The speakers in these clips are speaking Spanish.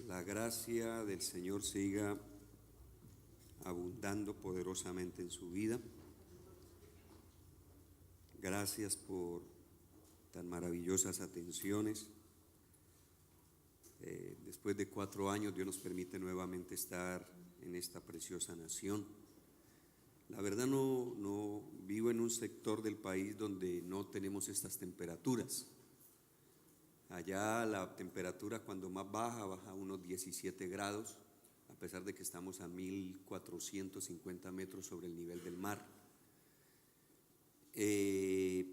La gracia del Señor siga abundando poderosamente en su vida. Gracias por tan maravillosas atenciones. Después de 4 años, Dios nos permite nuevamente estar en esta preciosa nación. La verdad no vivo en un sector del país donde no tenemos estas temperaturas. Allá la temperatura cuando más baja a unos 17 grados, a pesar de que estamos a 1450 metros sobre el nivel del mar. Y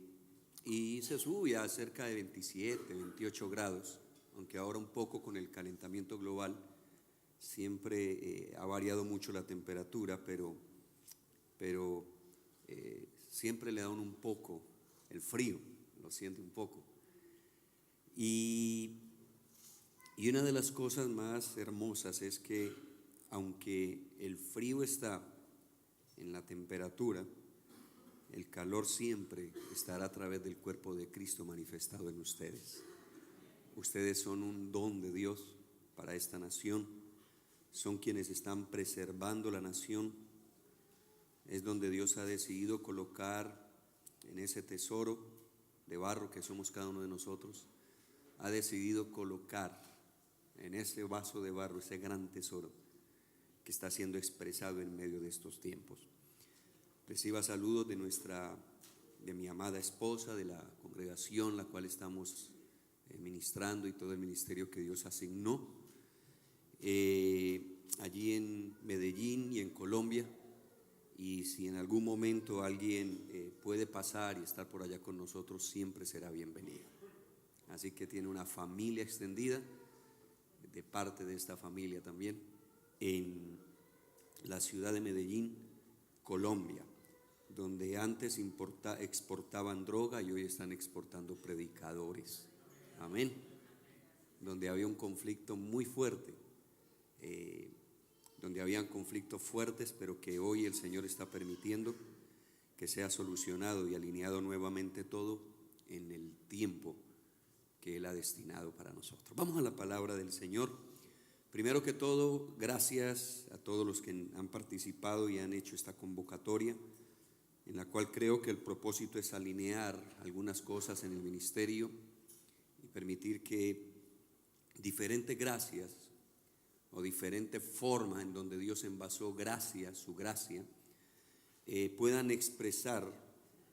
se sube a cerca de 27, 28 grados, aunque ahora un poco con el calentamiento global siempre ha variado mucho la temperatura, pero siempre le da un poco el frío, lo siente un poco. Y una de las cosas más hermosas es que aunque el frío está en la temperatura, el calor siempre estará a través del cuerpo de Cristo manifestado en ustedes. Ustedes son un don de Dios para esta nación, son quienes están preservando la nación. Es donde Dios ha decidido colocar en ese tesoro de barro que somos cada uno de nosotros, ha decidido colocar en ese vaso de barro ese gran tesoro que está siendo expresado en medio de estos tiempos. Reciba saludos de mi amada esposa, de la congregación la cual estamos ministrando y todo el ministerio que Dios asignó allí en Medellín y en Colombia. Y si en algún momento alguien puede pasar y estar por allá con nosotros, siempre será bienvenido. Así que tiene una familia extendida, de parte de esta familia también, en la ciudad de Medellín, Colombia, donde antes exportaban droga y hoy están exportando predicadores. Amén. Donde había un conflicto muy fuerte, donde habían conflictos fuertes, pero que hoy el Señor está permitiendo que sea solucionado y alineado nuevamente todo en el tiempo que Él ha destinado para nosotros. Vamos a la palabra del Señor. Primero que todo, gracias a todos los que han participado y han hecho esta convocatoria, en la cual creo que el propósito es alinear algunas cosas en el ministerio y permitir que diferentes gracias o diferente forma en donde Dios envasó su gracia, puedan expresar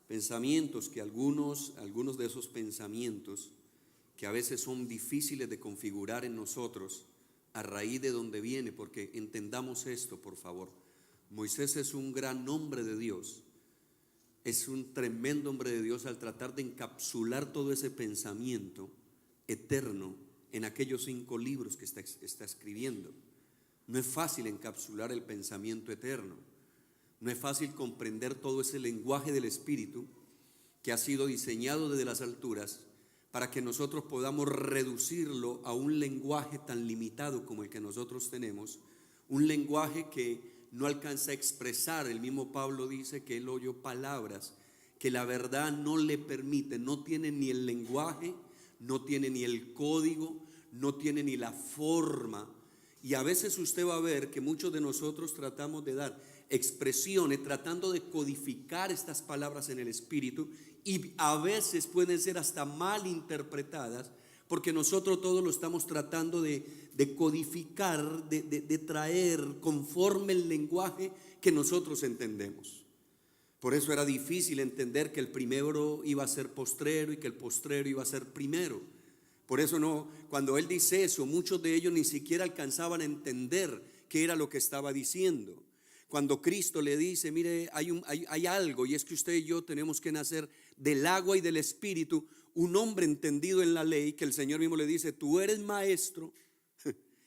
pensamientos que algunos de esos pensamientos que a veces son difíciles de configurar en nosotros a raíz de donde viene, porque entendamos esto, por favor. Moisés es un gran hombre de Dios, es un tremendo hombre de Dios al tratar de encapsular todo ese pensamiento eterno en aquellos 5 libros que está escribiendo. No es fácil encapsular el pensamiento eterno, no es fácil comprender todo ese lenguaje del Espíritu que ha sido diseñado desde las alturas para que nosotros podamos reducirlo a un lenguaje tan limitado como el que nosotros tenemos, un lenguaje que no alcanza a expresar. El mismo Pablo dice que él oyó palabras que la verdad no le permite, no tiene ni el lenguaje, no tiene ni el código, no tiene ni la forma. Y a veces usted va a ver que muchos de nosotros tratamos de dar expresiones, tratando de codificar estas palabras en el Espíritu, y a veces pueden ser hasta mal interpretadas, porque nosotros todos lo estamos tratando de codificar, de traer conforme el lenguaje que nosotros entendemos. Por eso era difícil entender que el primero iba a ser postrero y que el postrero iba a ser primero. Por eso cuando él dice eso, muchos de ellos ni siquiera alcanzaban a entender qué era lo que estaba diciendo. Cuando Cristo le dice, mire, hay algo, y es que usted y yo tenemos que nacer del agua y del Espíritu, un hombre entendido en la ley, que el Señor mismo le dice, tú eres maestro,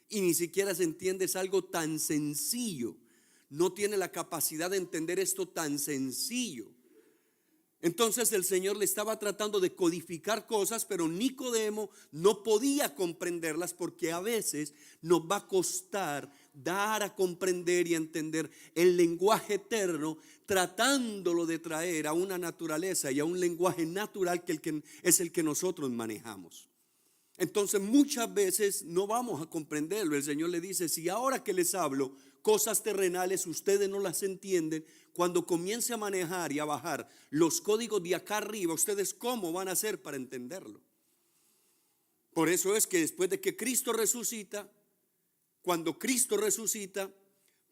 y ni siquiera se entiende, es algo tan sencillo, no tiene la capacidad de entender esto tan sencillo. Entonces el Señor le estaba tratando de codificar cosas, pero Nicodemo no podía comprenderlas, porque a veces nos va a costar dar a comprender y a entender el lenguaje eterno, tratándolo de traer a una naturaleza y a un lenguaje natural que es el que nosotros manejamos. Entonces muchas veces no vamos a comprenderlo. El Señor le dice, si ahora que les hablo cosas terrenales ustedes no las entienden, cuando comience a manejar y a bajar los códigos de acá arriba, ustedes cómo van a hacer para entenderlo. Por eso es que después de que Cristo resucita, cuando Cristo resucita,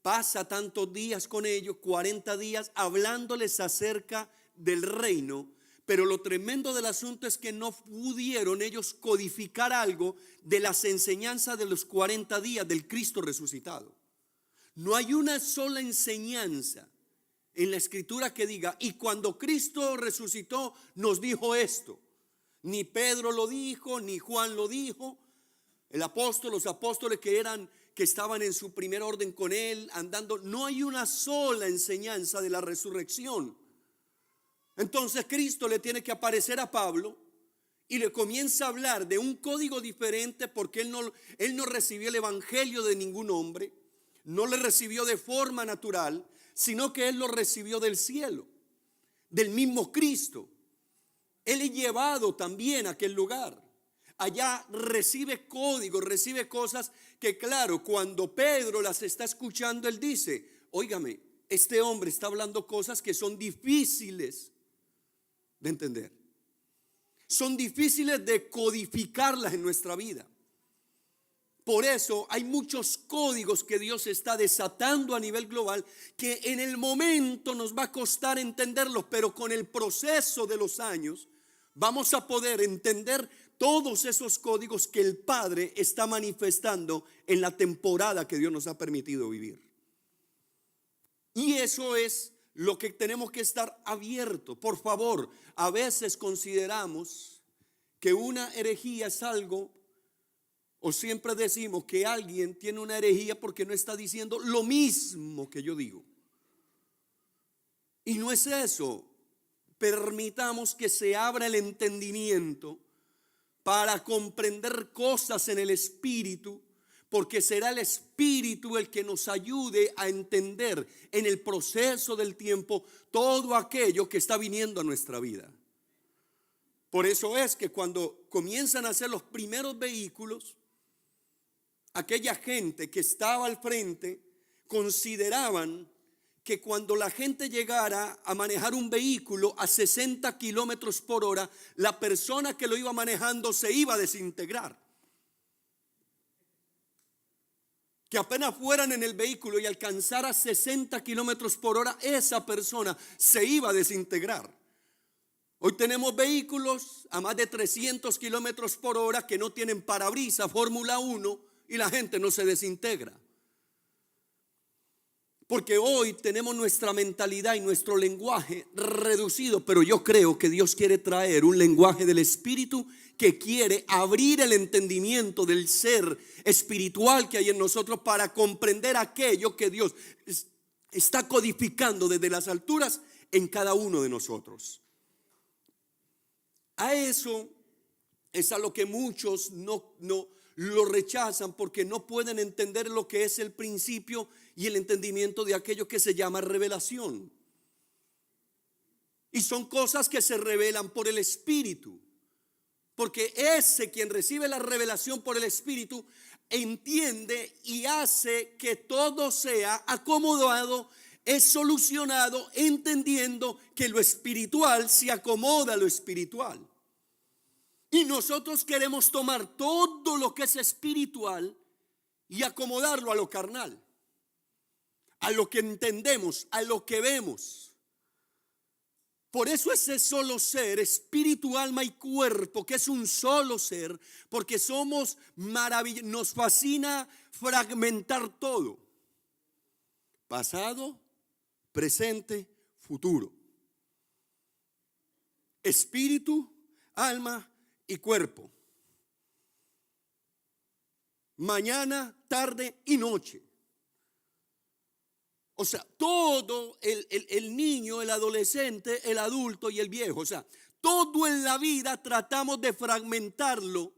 pasa tantos días con ellos, 40 días, hablándoles acerca del reino. Pero lo tremendo del asunto es que no pudieron ellos codificar algo de las enseñanzas de los 40 días del Cristo resucitado. No hay una sola enseñanza en la escritura que diga, y cuando Cristo resucitó nos dijo esto. Ni Pedro lo dijo, ni Juan lo dijo. Los apóstoles que estaban en su primer orden con él, andando, no hay una sola enseñanza de la resurrección. Entonces Cristo le tiene que aparecer a Pablo y le comienza a hablar de un código diferente, porque él no recibió el evangelio de ningún hombre, no le recibió de forma natural, sino que él lo recibió del cielo, del mismo Cristo. Él es llevado también a aquel lugar. Allá recibe códigos, recibe cosas que, claro, cuando Pedro las está escuchando, él dice, óigame, este hombre está hablando cosas que son difíciles de entender. Son difíciles de codificarlas en nuestra vida. Por eso hay muchos códigos que Dios está desatando a nivel global que en el momento nos va a costar entenderlos, pero con el proceso de los años vamos a poder entender todos esos códigos que el Padre está manifestando en la temporada que Dios nos ha permitido vivir. Y eso es lo que tenemos que estar abiertos. Por favor, a veces consideramos que una herejía es algo, o siempre decimos que alguien tiene una herejía porque no está diciendo lo mismo que yo digo. Y no es eso. Permitamos que se abra el entendimiento para comprender cosas en el Espíritu, porque será el Espíritu el que nos ayude a entender en el proceso del tiempo todo aquello que está viniendo a nuestra vida. Por eso es que cuando comienzan a hacer los primeros vehículos, aquella gente que estaba al frente consideraban que cuando la gente llegara a manejar un vehículo a 60 kilómetros por hora, la persona que lo iba manejando se iba a desintegrar. Que apenas fueran en el vehículo y alcanzara 60 kilómetros por hora, esa persona se iba a desintegrar. Hoy tenemos vehículos a más de 300 kilómetros por hora que no tienen parabrisas, Fórmula 1, y la gente no se desintegra. Porque hoy tenemos nuestra mentalidad y nuestro lenguaje reducido, pero yo creo que Dios quiere traer un lenguaje del Espíritu que quiere abrir el entendimiento del ser espiritual que hay en nosotros para comprender aquello que Dios está codificando desde las alturas en cada uno de nosotros. A eso es a lo que muchos no lo rechazan, porque no pueden entender lo que es el principio y el entendimiento de aquello que se llama revelación. Y son cosas que se revelan por el Espíritu, porque ese quien recibe la revelación por el Espíritu entiende y hace que todo sea acomodado, es solucionado, entendiendo que lo espiritual se acomoda a lo espiritual. Y nosotros queremos tomar todo lo que es espiritual y acomodarlo a lo carnal, a lo que entendemos, a lo que vemos. Por eso ese solo ser, espíritu, alma y cuerpo, que es un solo ser, porque somos maravillosos, nos fascina fragmentar todo: pasado, presente, futuro. Espíritu, alma y cuerpo. Mañana, tarde y noche. O sea, todo el niño, el adolescente, el adulto y el viejo. O sea, todo en la vida tratamos de fragmentarlo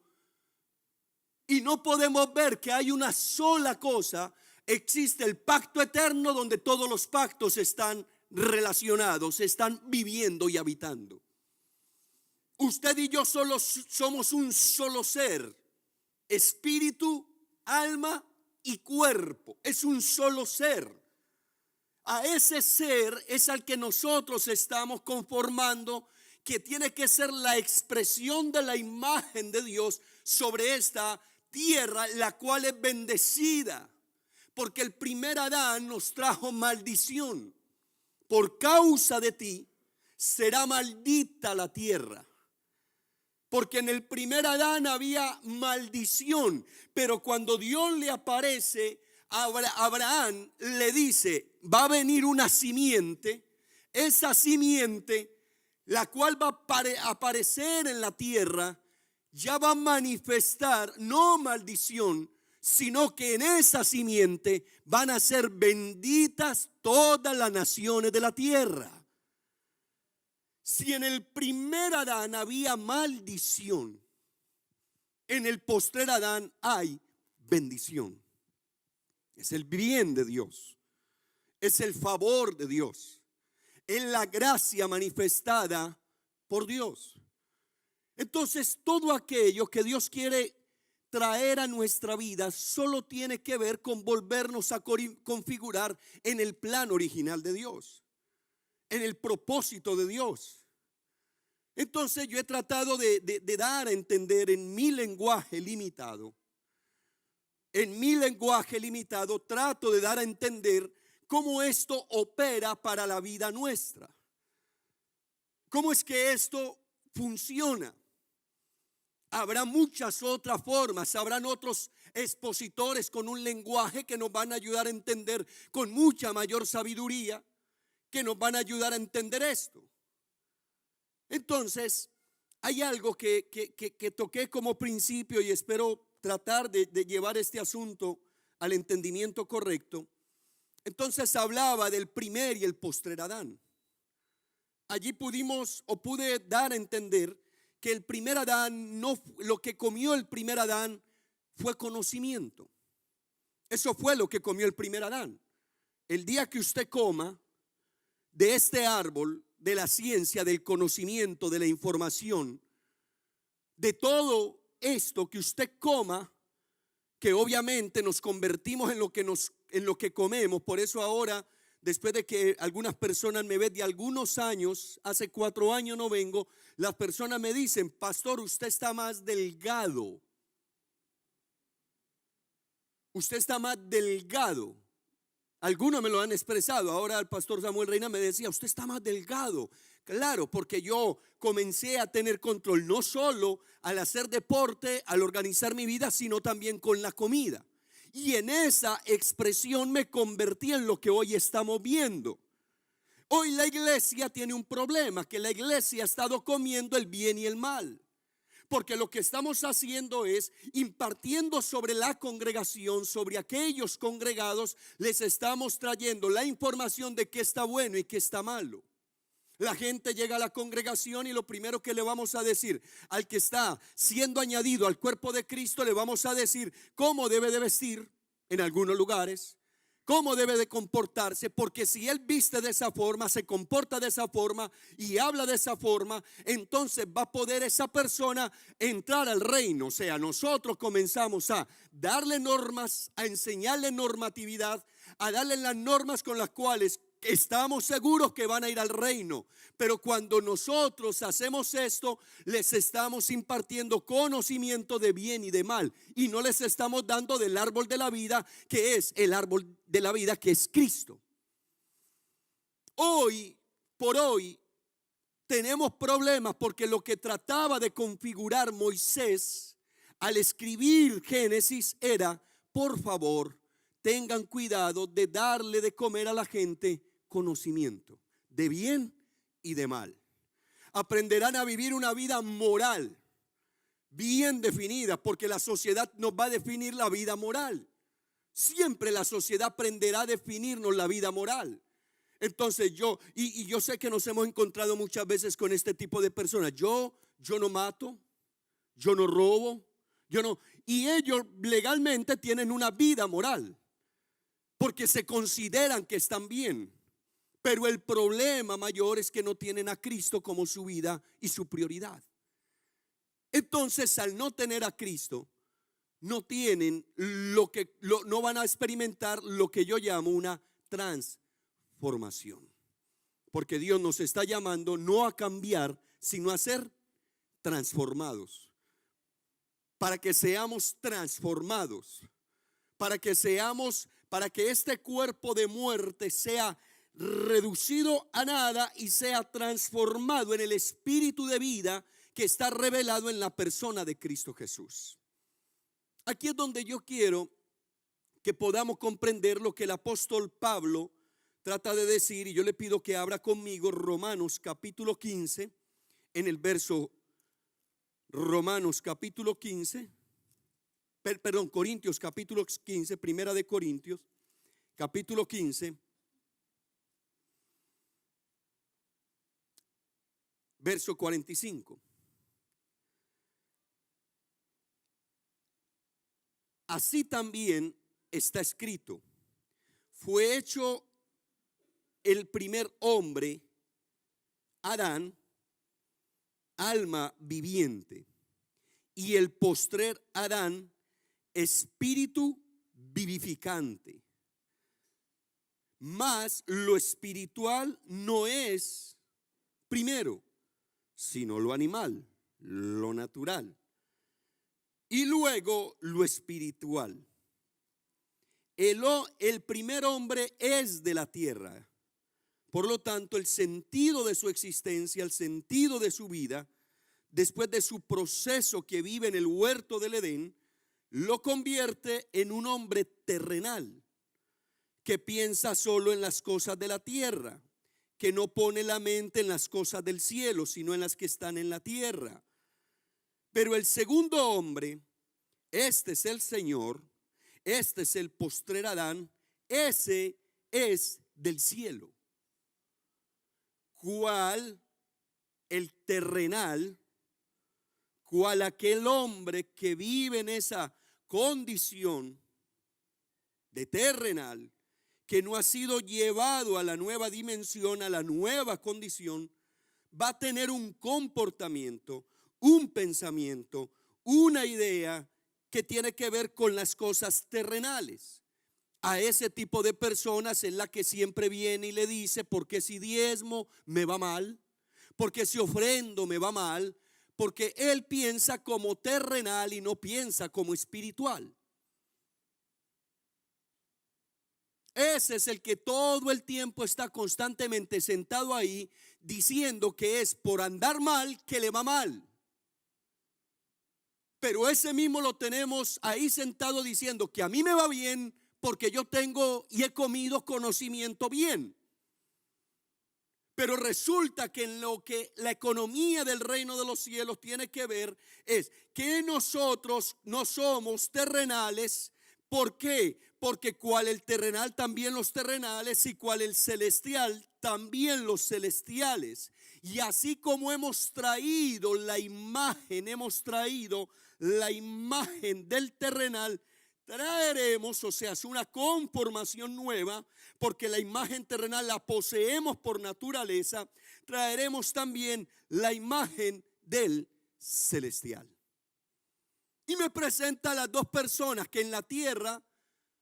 y no podemos ver que hay una sola cosa. Existe el pacto eterno donde todos los pactos están relacionados, están viviendo y habitando. Usted y yo solo somos un solo ser, espíritu, alma y cuerpo. Es un solo ser. A ese ser es al que nosotros estamos conformando, que tiene que ser la expresión de la imagen de Dios sobre esta tierra, la cual es bendecida. Porque el primer Adán nos trajo maldición. Por causa de ti será maldita la tierra. Porque en el primer Adán había maldición. Pero cuando Dios le aparece a Abraham, le dice: va a venir una simiente. Esa simiente, la cual va a aparecer en la tierra, ya va a manifestar no maldición, sino que en esa simiente van a ser benditas todas las naciones de la tierra. Si en el primer Adán había maldición, en el postrer Adán hay bendición. Es el bien de Dios, es el favor de Dios, es la gracia manifestada por Dios. Entonces, todo aquello que Dios quiere traer a nuestra vida solo tiene que ver con volvernos a configurar en el plan original de Dios, en el propósito de Dios. Entonces yo he tratado de dar a entender en mi lenguaje limitado. En mi lenguaje limitado trato de dar a entender cómo esto opera para la vida nuestra. ¿Cómo es que esto funciona? Habrá muchas otras formas, habrán otros expositores con un lenguaje que nos van a ayudar a entender con mucha mayor sabiduría, que nos van a ayudar a entender esto. Entonces, hay algo que toqué como principio y espero tratar de llevar este asunto al entendimiento correcto. Entonces hablaba del primer y el postrer Adán. Allí pude dar a entender que el primer Adán, no, lo que comió el primer Adán fue conocimiento. Eso fue lo que comió el primer Adán. El día que usted coma de este árbol, de la ciencia, del conocimiento, de la información, de todo esto que usted coma, que obviamente nos convertimos en lo que comemos. Por eso ahora, después de que algunas personas me ven de algunos años, hace 4 años no vengo, las personas me dicen: pastor, usted está más delgado. Usted está más delgado. Algunos me lo han expresado. Ahora el pastor Samuel Reina me decía: usted está más delgado. Claro, porque yo comencé a tener control, no solo al hacer deporte, al organizar mi vida, sino también con la comida. Y en esa expresión me convertí en lo que hoy estamos viendo. Hoy la iglesia tiene un problema, que la iglesia ha estado comiendo el bien y el mal. Porque lo que estamos haciendo es impartiendo sobre la congregación, sobre aquellos congregados, les estamos trayendo la información de qué está bueno y qué está malo. La gente llega a la congregación y lo primero que le vamos a decir al que está siendo añadido al cuerpo de Cristo, le vamos a decir cómo debe de vestir en algunos lugares, cómo debe de comportarse, porque si él viste de esa forma, se comporta de esa forma y habla de esa forma, entonces va a poder esa persona entrar al reino. O sea, nosotros comenzamos a darle normas, a enseñarle normatividad, a darle las normas con las cuales estamos seguros que van a ir al reino. Pero cuando nosotros hacemos esto, les estamos impartiendo conocimiento de bien y de mal, y no les estamos dando del árbol de la vida, que es el árbol de la vida, que es Cristo. Hoy por hoy tenemos problemas porque lo que trataba de configurar Moisés al escribir Génesis era: por favor, tengan cuidado de darle de comer a la gente conocimiento de bien y de mal. Aprenderán a vivir una vida moral bien definida, porque la sociedad nos va a definir la vida moral. Siempre la sociedad aprenderá a definirnos la vida moral. Entonces yo sé que nos hemos encontrado muchas veces con este tipo de personas. Yo no mato, yo no robo, y ellos legalmente tienen una vida moral porque se consideran que están bien. Pero el problema mayor es que no tienen a Cristo como su vida y su prioridad. Entonces, al no tener a Cristo, no tienen no van a experimentar lo que yo llamo una transformación. Porque Dios nos está llamando no a cambiar, sino a ser transformados. Para que seamos transformados, para que este cuerpo de muerte sea reducido a nada y sea transformado en el espíritu de vida que está revelado en la persona de Cristo Jesús. Aquí es donde yo quiero que podamos comprender lo que el apóstol Pablo trata de decir, y yo le pido que abra conmigo Romanos capítulo 15, en el verso Romanos capítulo 15, Corintios capítulo 15, primera de Corintios, capítulo 15, verso 45. Así también está escrito: fue hecho el primer hombre, Adán, alma viviente, y el postrer Adán, espíritu vivificante. Mas lo espiritual no es primero, sino lo animal, lo natural, y luego lo espiritual. El primer hombre es de la tierra. Por lo tanto, el sentido de su existencia, el sentido de su vida, después de su proceso que vive en el huerto del Edén, lo convierte en un hombre terrenal, que piensa solo en las cosas de la tierra, que no pone la mente en las cosas del cielo, sino en las que están en la tierra. Pero el segundo hombre, este es el Señor, este es el postrer Adán, ese es del cielo. Cual el terrenal, cual aquel hombre que vive en esa condición de terrenal, que no ha sido llevado a la nueva dimensión, a la nueva condición, va a tener un comportamiento, un pensamiento, una idea que tiene que ver con las cosas terrenales. A ese tipo de personas es la que siempre viene y le dice: ¿por qué si diezmo me va mal? ¿Por qué si ofrendo me va mal? Porque él piensa como terrenal y no piensa como espiritual. Ese es el que todo el tiempo está constantemente sentado ahí diciendo que es por andar mal que le va mal. Pero ese mismo lo tenemos ahí sentado diciendo que a mí me va bien porque yo tengo y he comido conocimiento bien. Pero resulta que en lo que la economía del reino de los cielos tiene que ver es que nosotros no somos terrenales. ¿Por qué? Porque cual el terrenal también los terrenales, y cual el celestial también los celestiales. Y así como hemos traído la imagen del terrenal, traeremos, o sea, es una conformación nueva, porque la imagen terrenal la poseemos por naturaleza. Traeremos también la imagen del celestial. Y me presenta a las dos personas que en la tierra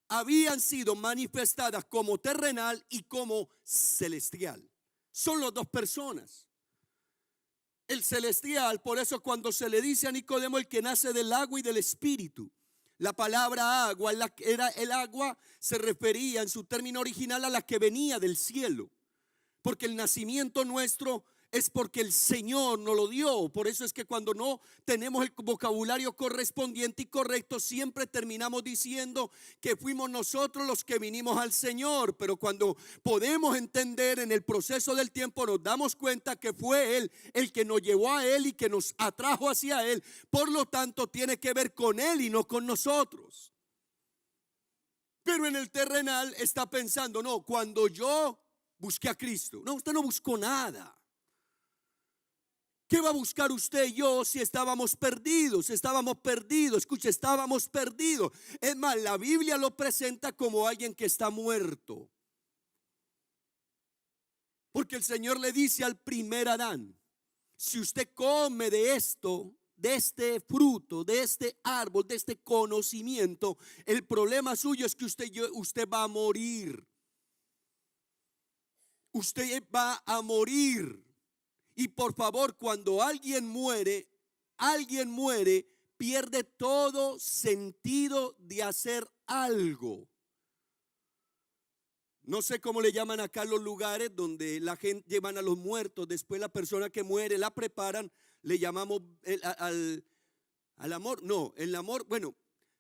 habían sido manifestadas como terrenal y como celestial. Son las dos personas. El celestial, por eso cuando se le dice a Nicodemo el que nace del agua y del espíritu, la palabra agua, el agua se refería en su término original a la que venía del cielo, porque el nacimiento nuestro es porque el Señor nos lo dio. Por eso es que cuando no tenemos el vocabulario correspondiente y correcto, siempre terminamos diciendo que fuimos nosotros los que vinimos al Señor. Pero cuando podemos entender en el proceso del tiempo, nos damos cuenta que fue Él el que nos llevó a Él y que nos atrajo hacia Él. Por lo tanto, tiene que ver con Él y no con nosotros. Pero en el terrenal está pensando: no, cuando yo busqué a Cristo. No, usted no buscó nada. ¿Qué va a buscar usted y yo si estábamos perdidos? Estábamos perdidos, escuche, estábamos perdidos. Es más, la Biblia lo presenta como alguien que está muerto. Porque el Señor le dice al primer Adán: si usted come de esto, de este fruto, de este árbol, de este conocimiento, el problema suyo es que usted va a morir. Usted va a morir. Y por favor, cuando alguien muere, pierde todo sentido de hacer algo. No sé cómo le llaman acá los lugares donde la gente llevan a los muertos. Después la persona que muere la preparan. Le llamamos al amor. No, el amor, bueno,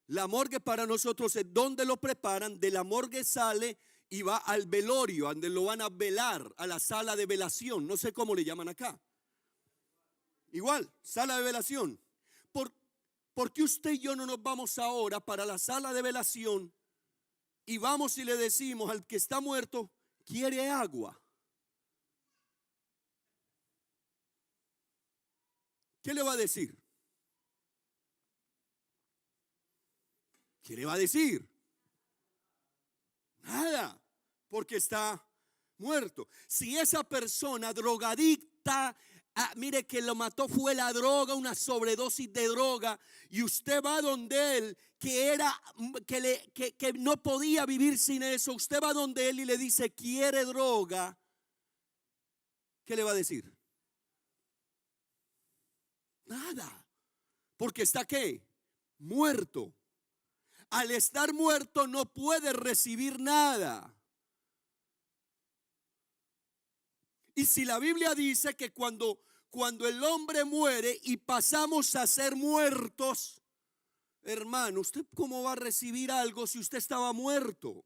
la morgue para nosotros es donde lo preparan. De la morgue sale y va al velorio, donde lo van a velar, a la sala de velación. No sé cómo le llaman acá. Igual, sala de velación. ¿Por qué usted y yo no nos vamos ahora para la sala de velación y vamos y le decimos al que está muerto, quiere agua? ¿Qué le va a decir? ¿Qué le va a decir? Nada, porque está muerto. Si esa persona drogadicta, mire que lo mató fue la droga, una sobredosis de droga, y usted va donde él, que no podía vivir sin eso, usted va donde él y le dice, quiere droga, ¿qué le va a decir? Nada, porque está ¿qué? Muerto. Al estar muerto no puede recibir nada. Y si la Biblia dice que cuando el hombre muere y pasamos a ser muertos, hermano, ¿usted cómo va a recibir algo si usted estaba muerto?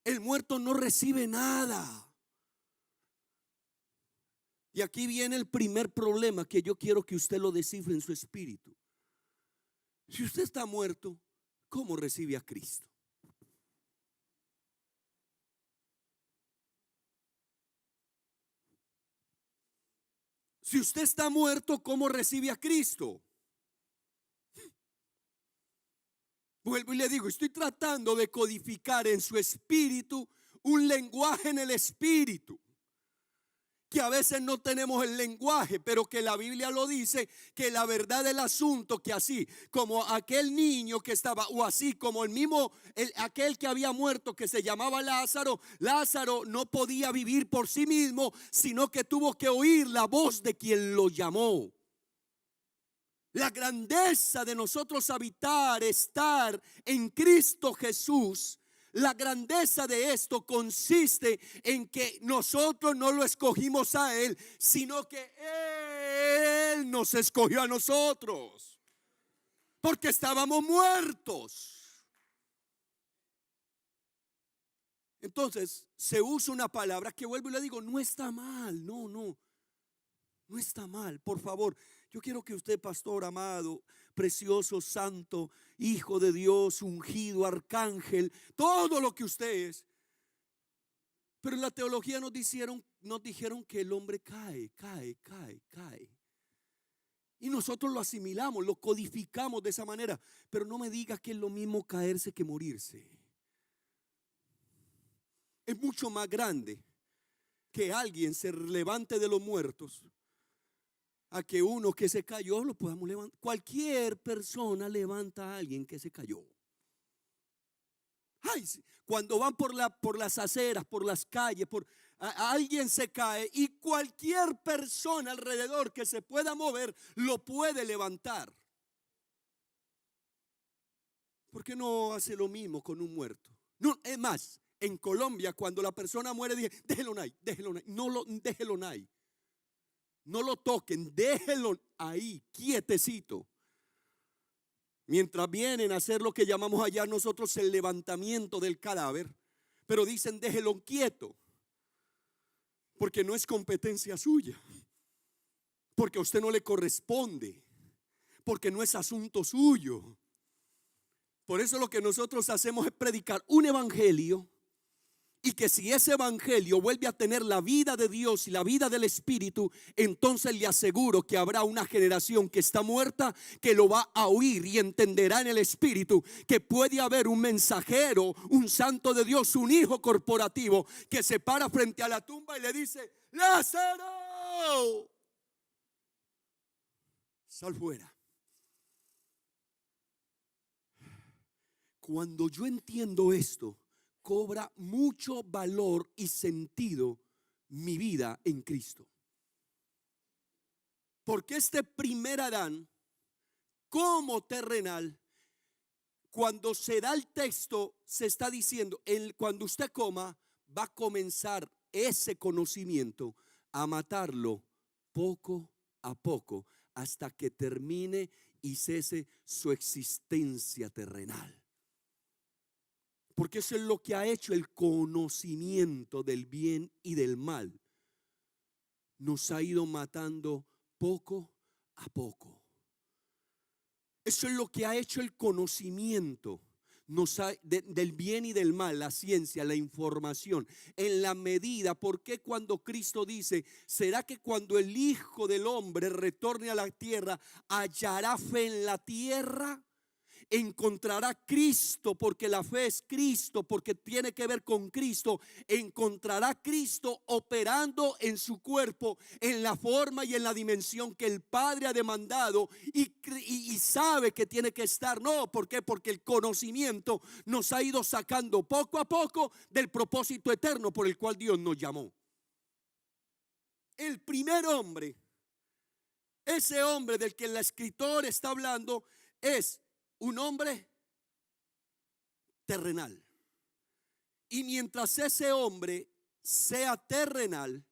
El muerto no recibe nada. Y aquí viene el primer problema que yo quiero que usted lo descifre en su espíritu. Si usted está muerto, ¿cómo recibe a Cristo? Si usted está muerto, ¿cómo recibe a Cristo? Vuelvo y le digo, estoy tratando de codificar en su espíritu un lenguaje en el espíritu. Que a veces no tenemos el lenguaje, pero que la Biblia lo dice, que la verdad del asunto, que así como aquel niño que estaba, o así como aquel que había muerto que se llamaba Lázaro, Lázaro no podía vivir por sí mismo, sino que tuvo que oír la voz de quien lo llamó. La grandeza de nosotros estar en Cristo Jesús. La grandeza de esto consiste en que nosotros no lo escogimos a Él, sino que Él nos escogió a nosotros, porque estábamos muertos. Entonces se usa una palabra que vuelvo y le digo, no está mal, no está mal, por favor. Yo quiero que usted, pastor amado, precioso, santo, hijo de Dios, ungido, arcángel, todo lo que usted es. Pero en la teología nos dijeron que el hombre cae. Y nosotros lo asimilamos, lo codificamos de esa manera. Pero no me diga que es lo mismo caerse que morirse. Es mucho más grande que alguien se levante de los muertos a que uno que se cayó lo podamos levantar. Cualquier persona levanta a alguien que se cayó. Ay, cuando van por las aceras, por las calles, alguien se cae y cualquier persona alrededor que se pueda mover lo puede levantar. ¿Por qué no hace lo mismo con un muerto? No, es más, en Colombia cuando la persona muere dije, déjelo ahí, déjelo ahí. No lo toquen, déjenlo ahí, quietecito. Mientras vienen a hacer lo que llamamos allá nosotros el levantamiento del cadáver. Pero dicen déjenlo quieto, porque no es competencia suya, porque a usted no le corresponde, porque no es asunto suyo. Por eso lo que nosotros hacemos es predicar un evangelio. Y que si ese evangelio vuelve a tener la vida de Dios y la vida del Espíritu, entonces le aseguro que habrá una generación que está muerta que lo va a oír y entenderá en el Espíritu que puede haber un mensajero, un santo de Dios, un hijo corporativo que se para frente a la tumba y le dice: ¡Lázaro! Sal fuera. Cuando yo entiendo esto, cobra mucho valor y sentido mi vida en Cristo. Porque este primer Adán, como terrenal, cuando se da el texto, se está diciendo, cuando usted coma, va a comenzar ese conocimiento a matarlo poco a poco hasta que termine y cese su existencia terrenal. Porque eso es lo que ha hecho el conocimiento del bien y del mal. Nos ha ido matando poco a poco. Eso es lo que ha hecho el conocimiento del bien y del mal, la ciencia, la información. En la medida, porque cuando Cristo dice, ¿será que cuando el Hijo del Hombre retorne a la tierra, hallará fe en la tierra? Encontrará Cristo, porque la fe es Cristo, porque tiene que ver con Cristo. Encontrará Cristo operando en su cuerpo, en la forma y en la dimensión que el Padre ha demandado y sabe que tiene que estar. No, ¿por qué? Porque el conocimiento nos ha ido sacando poco a poco del propósito eterno por el cual Dios nos llamó. El primer hombre, ese hombre del que el escritor está hablando, es un hombre terrenal. Y mientras ese hombre sea terrenal,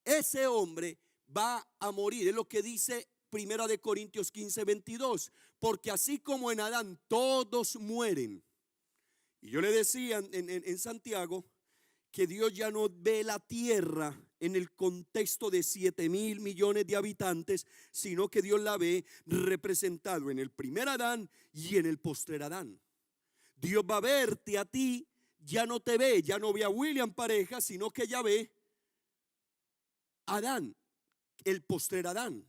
ese hombre va a morir. Es lo que dice Primera de Corintios 15:22. Porque así como en Adán todos mueren. Y yo le decía en Santiago que Dios ya no ve la tierra en el contexto de 7,000 millones de habitantes, sino que Dios la ve representado en el primer Adán y en el postrer Adán. Dios va a verte a ti, ya no te ve, ya no ve a William pareja, sino que ya ve a Adán, el postrer Adán.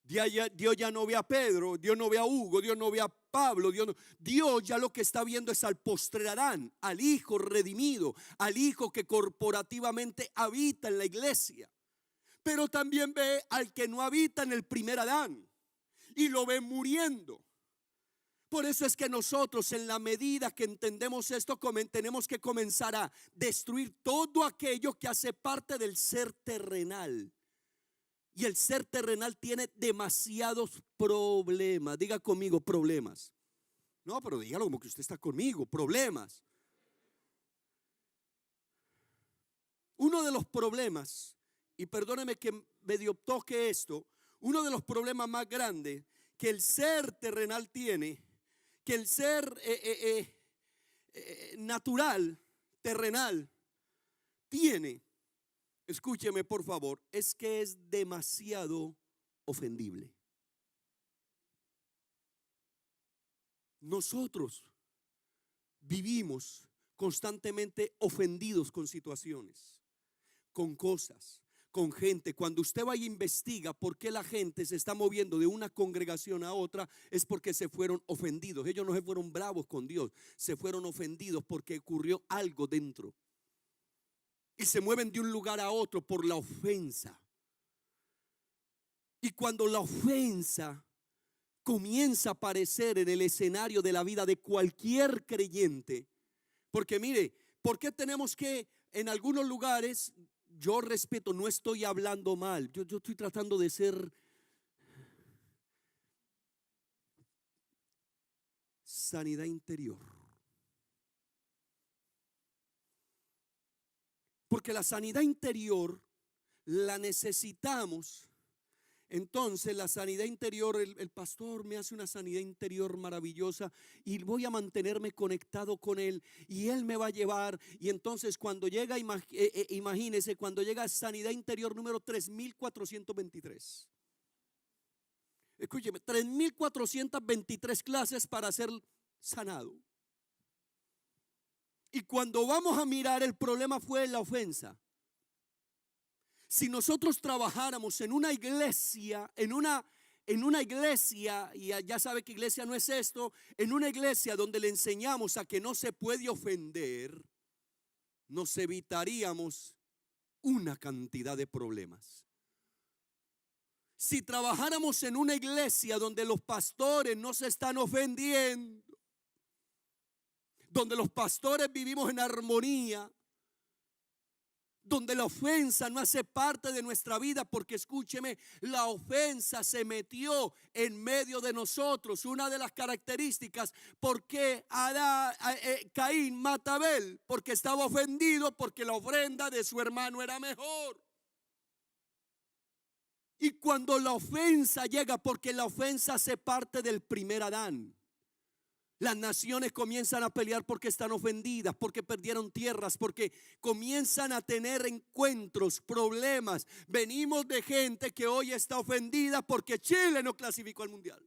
Dios ya no ve a Pedro, Dios no ve a Hugo, Dios no ve a Pablo, Dios ya lo que está viendo es al postrer Adán, al Hijo redimido, al Hijo que corporativamente habita en la iglesia. Pero también ve al que no habita en el primer Adán y lo ve muriendo. Por eso es que nosotros, en la medida que entendemos esto, tenemos que comenzar a destruir todo aquello que hace parte del ser terrenal. Y el ser terrenal tiene demasiados problemas. Diga conmigo, problemas. No, pero dígalo como que usted está conmigo, problemas. Uno de los problemas, y perdóneme que medio toque esto, uno de los problemas más grandes que el ser terrenal tiene, que el ser natural, terrenal, tiene, escúcheme por favor, es que es demasiado ofendible. Nosotros vivimos constantemente ofendidos con situaciones, con cosas, con gente. Cuando usted vaya e investiga por qué la gente se está moviendo de una congregación a otra, es porque se fueron ofendidos. Ellos no se fueron bravos con Dios, se fueron ofendidos porque ocurrió algo dentro. Y se mueven de un lugar a otro por la ofensa. Y cuando la ofensa comienza a aparecer en el escenario de la vida de cualquier creyente, porque mire, ¿por qué tenemos que en algunos lugares, yo respeto, no estoy hablando mal, yo estoy tratando de ser sanidad interior? Porque la sanidad interior la necesitamos. Entonces la sanidad interior, el pastor me hace una sanidad interior maravillosa y voy a mantenerme conectado con él y él me va a llevar. Y entonces cuando llega, imagínese, cuando llega a sanidad interior número 3423. Escúcheme, 3423 clases para ser sanado. Y cuando vamos a mirar, el problema fue la ofensa. Si nosotros trabajáramos en una iglesia, en una iglesia, y ya sabe que iglesia no es esto, en una iglesia donde le enseñamos a que no se puede ofender, nos evitaríamos una cantidad de problemas. Si trabajáramos en una iglesia donde los pastores no se están ofendiendo, donde los pastores vivimos en armonía, donde la ofensa no hace parte de nuestra vida, porque escúcheme, la ofensa se metió en medio de nosotros. Una de las características por qué Caín mata a Abel, porque estaba ofendido porque la ofrenda de su hermano era mejor. Y cuando la ofensa llega, porque la ofensa hace parte del primer Adán, las naciones comienzan a pelear porque están ofendidas, porque perdieron tierras, porque comienzan a tener encuentros, problemas. Venimos de gente que hoy está ofendida porque Chile no clasificó al mundial.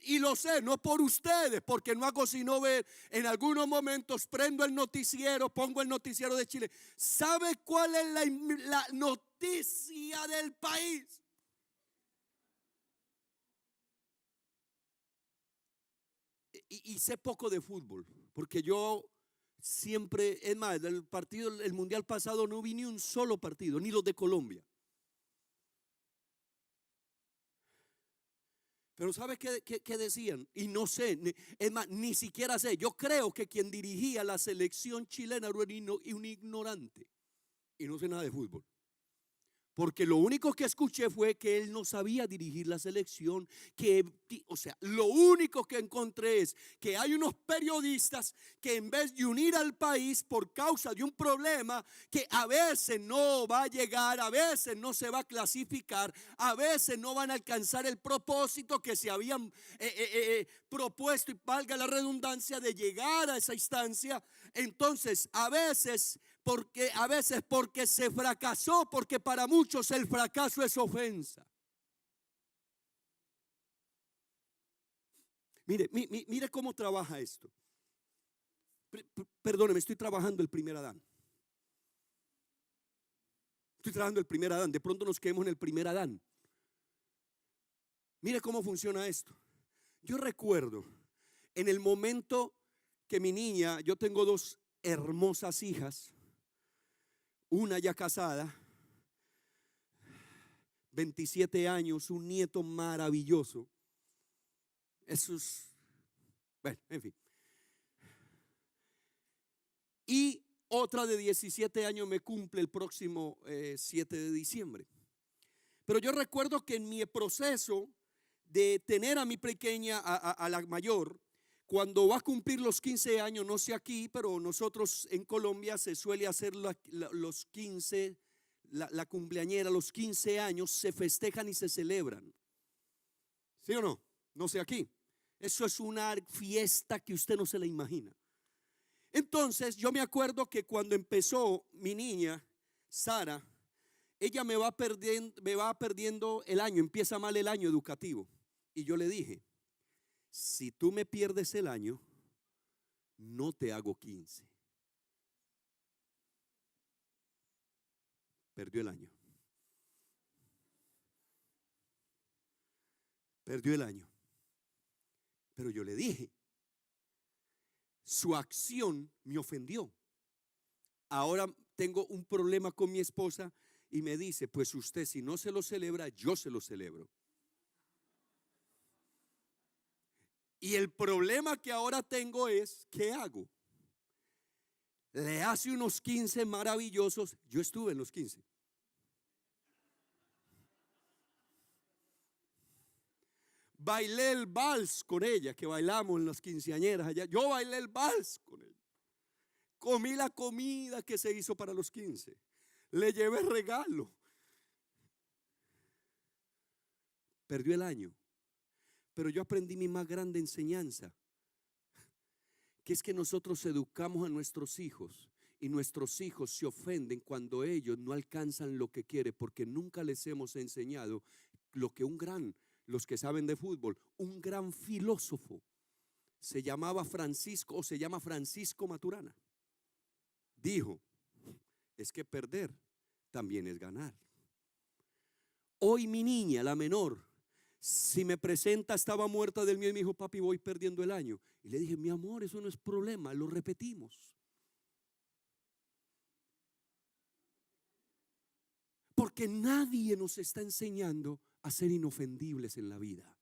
Y lo sé, no por ustedes, porque no hago sino ver, en algunos momentos prendo el noticiero, pongo el noticiero de Chile. ¿Sabe cuál es la noticia del país? Y sé poco de fútbol, porque yo siempre, es más, el mundial pasado no vi ni un solo partido, ni los de Colombia. Pero ¿sabe qué decían? Y no sé, es más, ni siquiera sé. Yo creo que quien dirigía la selección chilena era un ignorante. Y no sé nada de fútbol. Porque lo único que escuché fue que él no sabía dirigir la selección, o sea, lo único que encontré es que hay unos periodistas que en vez de unir al país por causa de un problema que a veces no va a llegar, a veces no se va a clasificar, a veces no van a alcanzar el propósito que se habían propuesto, y valga la redundancia, de llegar a esa instancia. Entonces, a veces porque se fracasó, porque para muchos el fracaso es ofensa. Mire cómo trabaja esto. Perdóneme, estoy trabajando el primer Adán. Estoy trabajando el primer Adán. De pronto nos quedemos en el primer Adán. Mire cómo funciona esto. Yo recuerdo en el momento que mi niña, yo tengo dos hermosas hijas, una ya casada, 27 años, un nieto maravilloso. Eso es, bueno, en fin. Y otra de 17 años me cumple el próximo 7 de diciembre. Pero yo recuerdo que en mi proceso de tener a mi pequeña, a la mayor, cuando va a cumplir los 15 años, no sé aquí, pero nosotros en Colombia se suele hacer los 15, la cumpleañera, los 15 años se festejan y se celebran. ¿Sí o no? No sé aquí. Eso es una fiesta que usted no se la imagina. Entonces yo me acuerdo que cuando empezó mi niña, Sara, ella me va perdiendo el año, empieza mal el año educativo. Y yo le dije, si tú me pierdes el año, no te hago 15. Perdió el año. Perdió el año. Pero yo le dije, su acción me ofendió. Ahora tengo un problema con mi esposa y me dice, pues usted si no se lo celebra, yo se lo celebro. Y el problema que ahora tengo es, ¿qué hago? Le hace unos 15 maravillosos. Yo estuve en los 15. Bailé el vals con ella, que bailamos en las quinceañeras allá. Yo bailé el vals con ella. Comí la comida que se hizo para los 15. Le llevé regalo. Perdió el año. Pero yo aprendí mi más grande enseñanza, que es que nosotros educamos a nuestros hijos y nuestros hijos se ofenden cuando ellos no alcanzan lo que quieren, porque nunca les hemos enseñado lo que los que saben de fútbol, un gran filósofo se llama Francisco Maturana. Dijo, es que perder también es ganar. Hoy mi niña, la menor, si me presenta, estaba muerta del miedo y me dijo, papi, voy perdiendo el año. Y le dije, mi amor, eso no es problema, lo repetimos. Porque nadie nos está enseñando a ser inofendibles en la vida.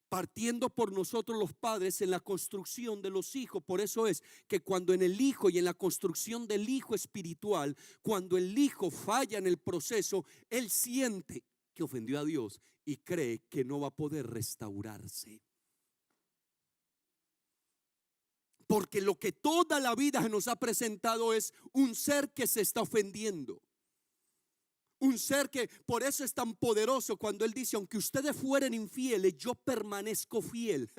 Partiendo por nosotros los padres en la construcción de los hijos. Por eso es que cuando en el hijo y en la construcción del hijo espiritual, cuando el hijo falla en el proceso, él siente que ofendió a Dios y cree que no va a poder restaurarse. Porque lo que toda la vida se nos ha presentado es un ser que se está ofendiendo. Un ser que por eso es tan poderoso cuando él dice: aunque ustedes fueren infieles, yo permanezco fiel.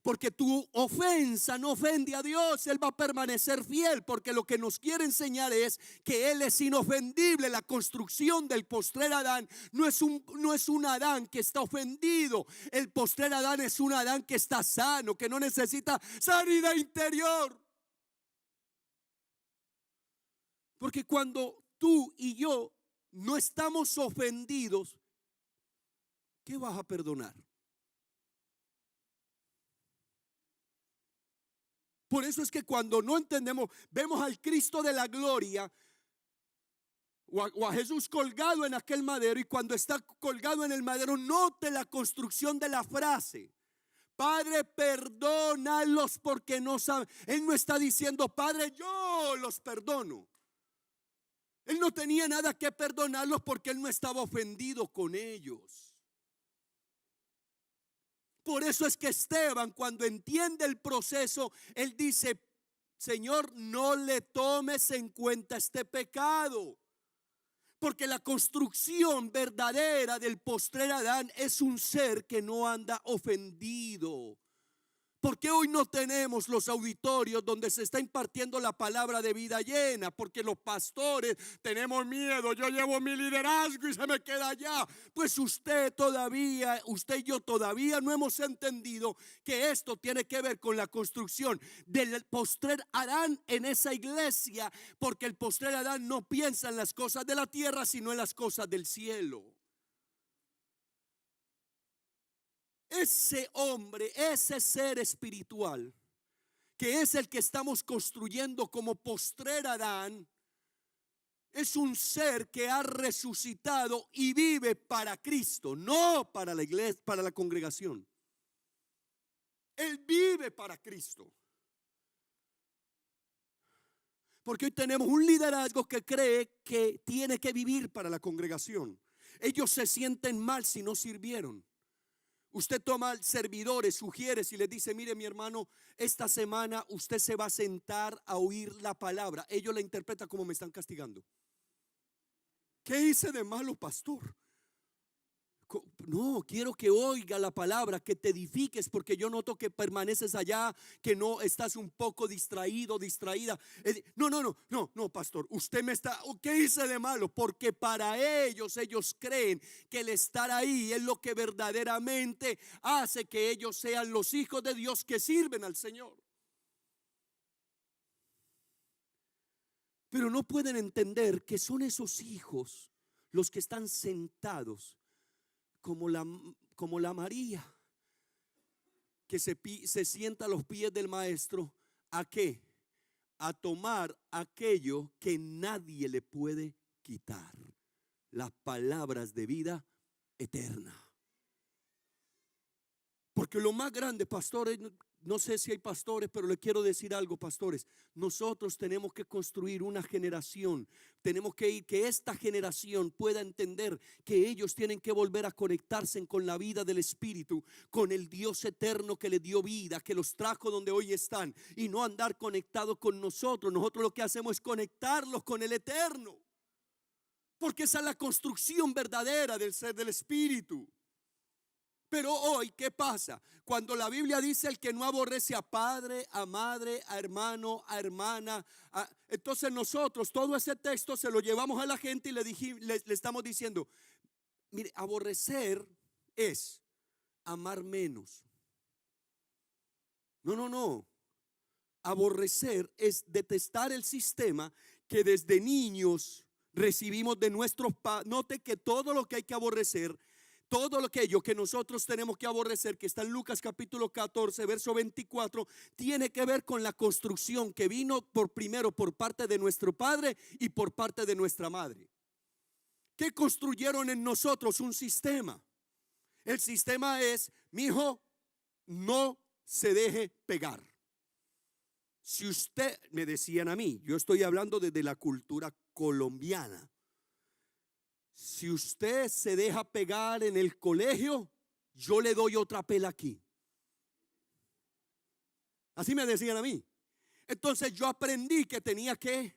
Porque tu ofensa no ofende a Dios, Él va a permanecer fiel. Porque lo que nos quiere enseñar es que Él es inofendible. La construcción del postrer Adán no es un Adán que está ofendido. El postrer Adán es un Adán que está sano, que no necesita sanidad interior. Porque cuando tú y yo no estamos ofendidos, ¿qué vas a perdonar? Por eso es que cuando no entendemos, vemos al Cristo de la gloria o a Jesús colgado en aquel madero, y cuando está colgado en el madero, note la construcción de la frase: Padre, perdónalos porque no saben. Él no está diciendo: Padre, yo los perdono. Él no tenía nada que perdonarlos porque él no estaba ofendido con ellos. Por eso es que Esteban, cuando entiende el proceso, él dice: Señor, no le tomes en cuenta este pecado. Porque la construcción verdadera del postrer Adán es un ser que no anda ofendido. ¿Por qué hoy no tenemos los auditorios donde se está impartiendo la palabra de vida llena? Porque los pastores tenemos miedo. Yo llevo mi liderazgo y se me queda allá. Pues usted y yo todavía no hemos entendido que esto tiene que ver con la construcción del postrer Adán en esa iglesia. Porque el postrer Adán no piensa en las cosas de la tierra, sino en las cosas del cielo. Ese hombre, ese ser espiritual, que es el que estamos construyendo como postrer Adán, es un ser que ha resucitado y vive para Cristo, no para la iglesia, para la congregación. Él vive para Cristo. Porque hoy tenemos un liderazgo que cree que tiene que vivir para la congregación. Ellos se sienten mal si no sirvieron. Usted toma servidores, sugieres y les dice: mire, mi hermano, esta semana usted se va a sentar a oír la palabra. Ellos la interpretan como: me están castigando. ¿Qué hice de malo, pastor? No, quiero que oiga la palabra, que te edifiques, porque yo noto que permaneces allá, que no estás un poco distraído, distraída. No, pastor, usted me está, ¿qué hice de malo? Porque para ellos creen que el estar ahí es lo que verdaderamente hace que ellos sean los hijos de Dios que sirven al Señor. Pero no pueden entender que son esos hijos los que están sentados como la María, que se sienta a los pies del maestro. ¿A qué? A tomar aquello que nadie le puede quitar: las palabras de vida eterna. Porque lo más grande, pastores, no sé si hay pastores, pero le quiero decir algo, pastores. Nosotros tenemos que construir una generación. Tenemos que esta generación pueda entender que ellos tienen que volver a conectarse con la vida del Espíritu, con el Dios eterno que les dio vida, que los trajo donde hoy están, y no andar conectados con nosotros. Nosotros lo que hacemos es conectarlos con el eterno, porque esa es la construcción verdadera del ser del Espíritu. Pero hoy, ¿qué pasa? Cuando la Biblia dice: el que no aborrece a padre, a madre, a hermano, a hermana, entonces nosotros todo ese texto se lo llevamos a la gente y le estamos diciendo: mire, aborrecer es amar menos. No. Aborrecer es detestar el sistema que desde niños recibimos de nuestros padres. Note que todo lo que hay que aborrecer todo aquello que nosotros tenemos que aborrecer, que está en Lucas capítulo 14, verso 24, tiene que ver con la construcción que vino primero por parte de nuestro padre y por parte de nuestra madre. ¿Qué construyeron en nosotros? Un sistema. El sistema es: mi hijo, no se deje pegar. Si usted, me decían a mí, yo estoy hablando desde la cultura colombiana, si usted se deja pegar en el colegio, yo le doy otra pela aquí. Así me decían a mí. Entonces yo aprendí que tenía que,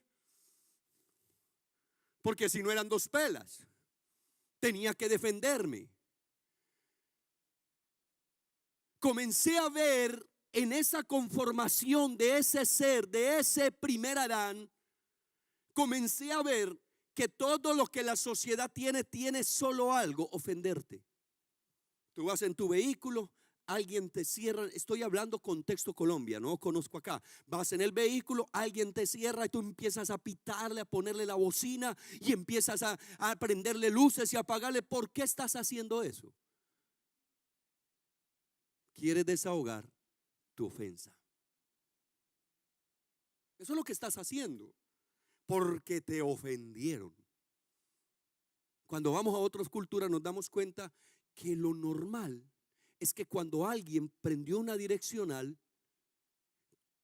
porque si no eran dos pelas, tenía que defenderme. Comencé a ver en esa conformación de ese ser, de ese primer Adán, comencé a ver que todo lo que la sociedad tiene solo algo: ofenderte. Tú vas en tu vehículo, alguien te cierra, estoy hablando contexto Colombia, no conozco acá. Vas en el vehículo, alguien te cierra y tú empiezas a pitarle, a ponerle la bocina y empiezas a prenderle luces y apagarle. ¿Por qué estás haciendo eso? Quieres desahogar tu ofensa. Eso es lo que estás haciendo, porque te ofendieron. Cuando vamos a otras culturas nos damos cuenta que lo normal es que cuando alguien prendió una direccional,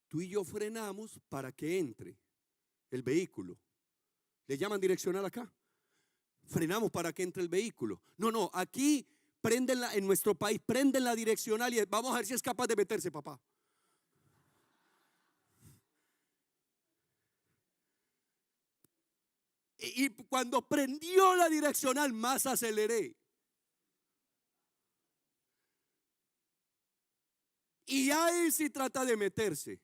tú y yo frenamos para que entre el vehículo. ¿Le llaman direccional acá? Frenamos para que entre el vehículo. No, aquí en nuestro país prenden la direccional y vamos a ver si es capaz de meterse, papá. Y cuando prendió la direccional, más aceleré. Y ahí sí trata de meterse.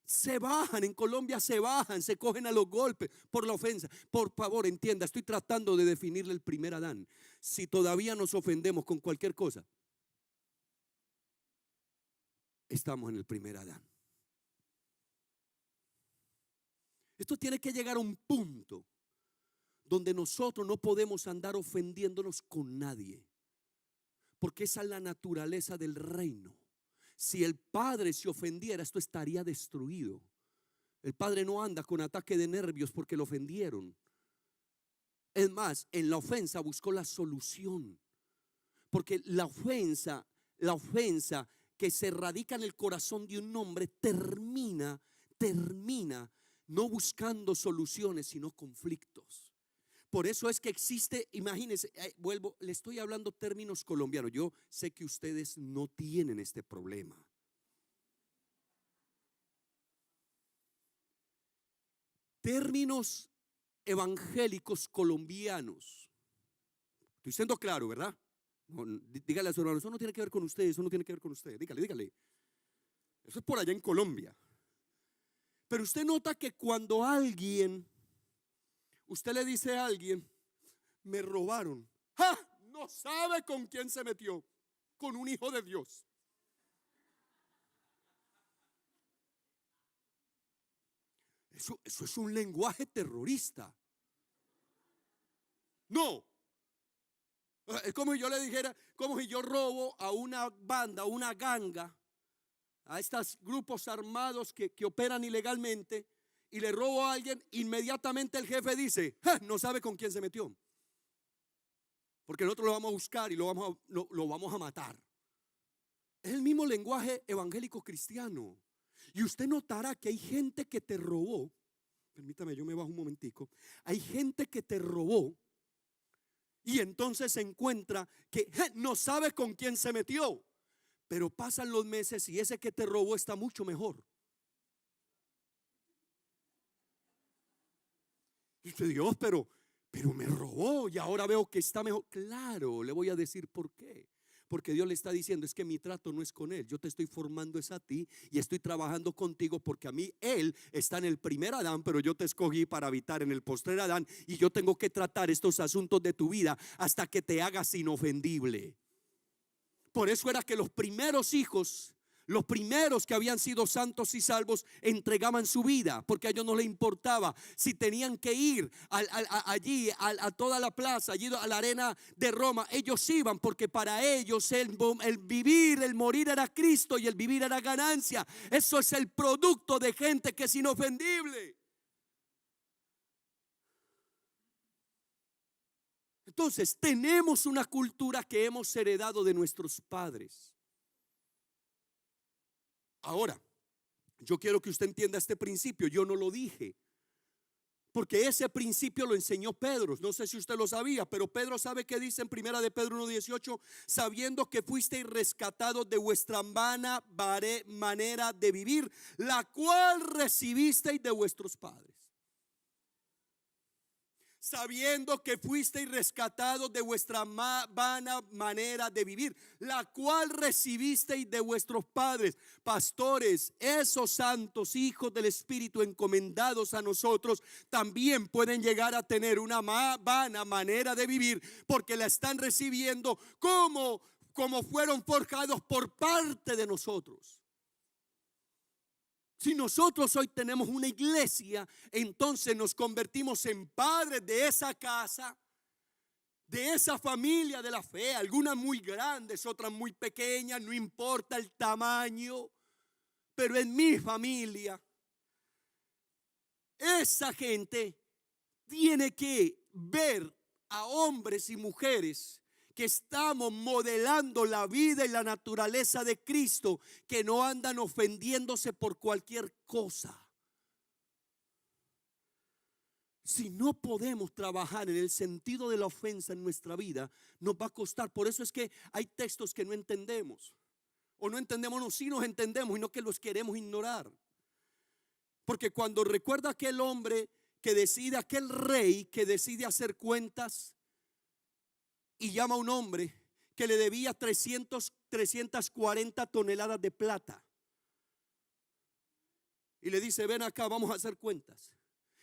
Se bajan, en Colombia se bajan, se cogen a los golpes por la ofensa. Por favor, entienda, estoy tratando de definirle el primer Adán. Si todavía nos ofendemos con cualquier cosa, estamos en el primer Adán. Esto tiene que llegar a un punto donde nosotros no podemos andar ofendiéndonos con nadie, porque esa es la naturaleza del reino. Si el padre se ofendiera, esto estaría destruido. El padre no anda con ataque de nervios porque lo ofendieron. Es más, en la ofensa buscó la solución, porque la ofensa que se radica en el corazón de un hombre termina no buscando soluciones, sino conflictos. Por eso es que existe, imagínense, le estoy hablando términos colombianos. Yo sé que ustedes no tienen este problema. Términos evangélicos colombianos. Estoy siendo claro, ¿verdad? No, dígale a su hermano, eso no tiene que ver con usted, eso no tiene que ver con usted. Dígale. Eso es por allá en Colombia. Pero usted nota que cuando usted le dice a alguien: me robaron. ¡Ja! No sabe con quién se metió. Con un hijo de Dios. Eso es un lenguaje terrorista. No. Es como si yo le dijera, como si yo robo a una banda, a una ganga, a estos grupos armados que operan ilegalmente, y le robo a alguien. Inmediatamente el jefe dice: no sabe con quién se metió, porque nosotros lo vamos a buscar y lo vamos a matar. Es el mismo lenguaje evangélico cristiano. Y usted notará que hay gente que te robó. Permítame, yo me bajo un momentico. Hay gente que te robó y entonces se encuentra que no sabe con quién se metió, pero pasan los meses y ese que te robó está mucho mejor. Y usted, Dios, pero me robó y ahora veo que está mejor. Claro, le voy a decir por qué. Porque Dios le está diciendo: es que mi trato no es con él, yo te estoy formando es a ti y estoy trabajando contigo, porque a mí él está en el primer Adán, pero yo te escogí para habitar en el postrer Adán, y yo tengo que tratar estos asuntos de tu vida hasta que te hagas inofendible. Por eso era que los primeros hijos Los primeros que habían sido santos y salvos entregaban su vida porque a ellos no les importaba si tenían que ir allí a toda la plaza, allí a la arena de Roma. Ellos iban porque para ellos el vivir, el morir era Cristo y el vivir era ganancia. Eso es el producto de gente que es inofendible. Entonces tenemos una cultura que hemos heredado de nuestros padres. Ahora, yo quiero que usted entienda este principio. Yo no lo dije, porque ese principio lo enseñó Pedro. No sé si usted lo sabía, pero Pedro sabe que dice en primera de Pedro 1:18: sabiendo que fuisteis rescatados de vuestra vana manera de vivir, la cual recibisteis de vuestros padres. Sabiendo que fuisteis rescatados de vuestra vana manera de vivir, la cual recibisteis de vuestros padres. Pastores, esos santos hijos del Espíritu encomendados a nosotros también pueden llegar a tener una vana manera de vivir, porque la están recibiendo como fueron forjados por parte de nosotros. Si nosotros hoy tenemos una iglesia, entonces nos convertimos en padres de esa casa, de esa familia de la fe. Algunas muy grandes, otras muy pequeñas, no importa el tamaño. Pero en mi familia, esa gente tiene que ver a hombres y mujeres que estamos modelando la vida y la naturaleza de Cristo, que no andan ofendiéndose por cualquier cosa. Si no podemos trabajar en el sentido de la ofensa en nuestra vida, nos va a costar. Por eso es que hay textos que no entendemos. O no entendemos, no, sí nos entendemos y no que los queremos ignorar. Porque cuando recuerda aquel hombre que decide, aquel rey que decide hacer cuentas, y llama a un hombre que le debía 340 toneladas de plata. Y le dice: ven acá, vamos a hacer cuentas.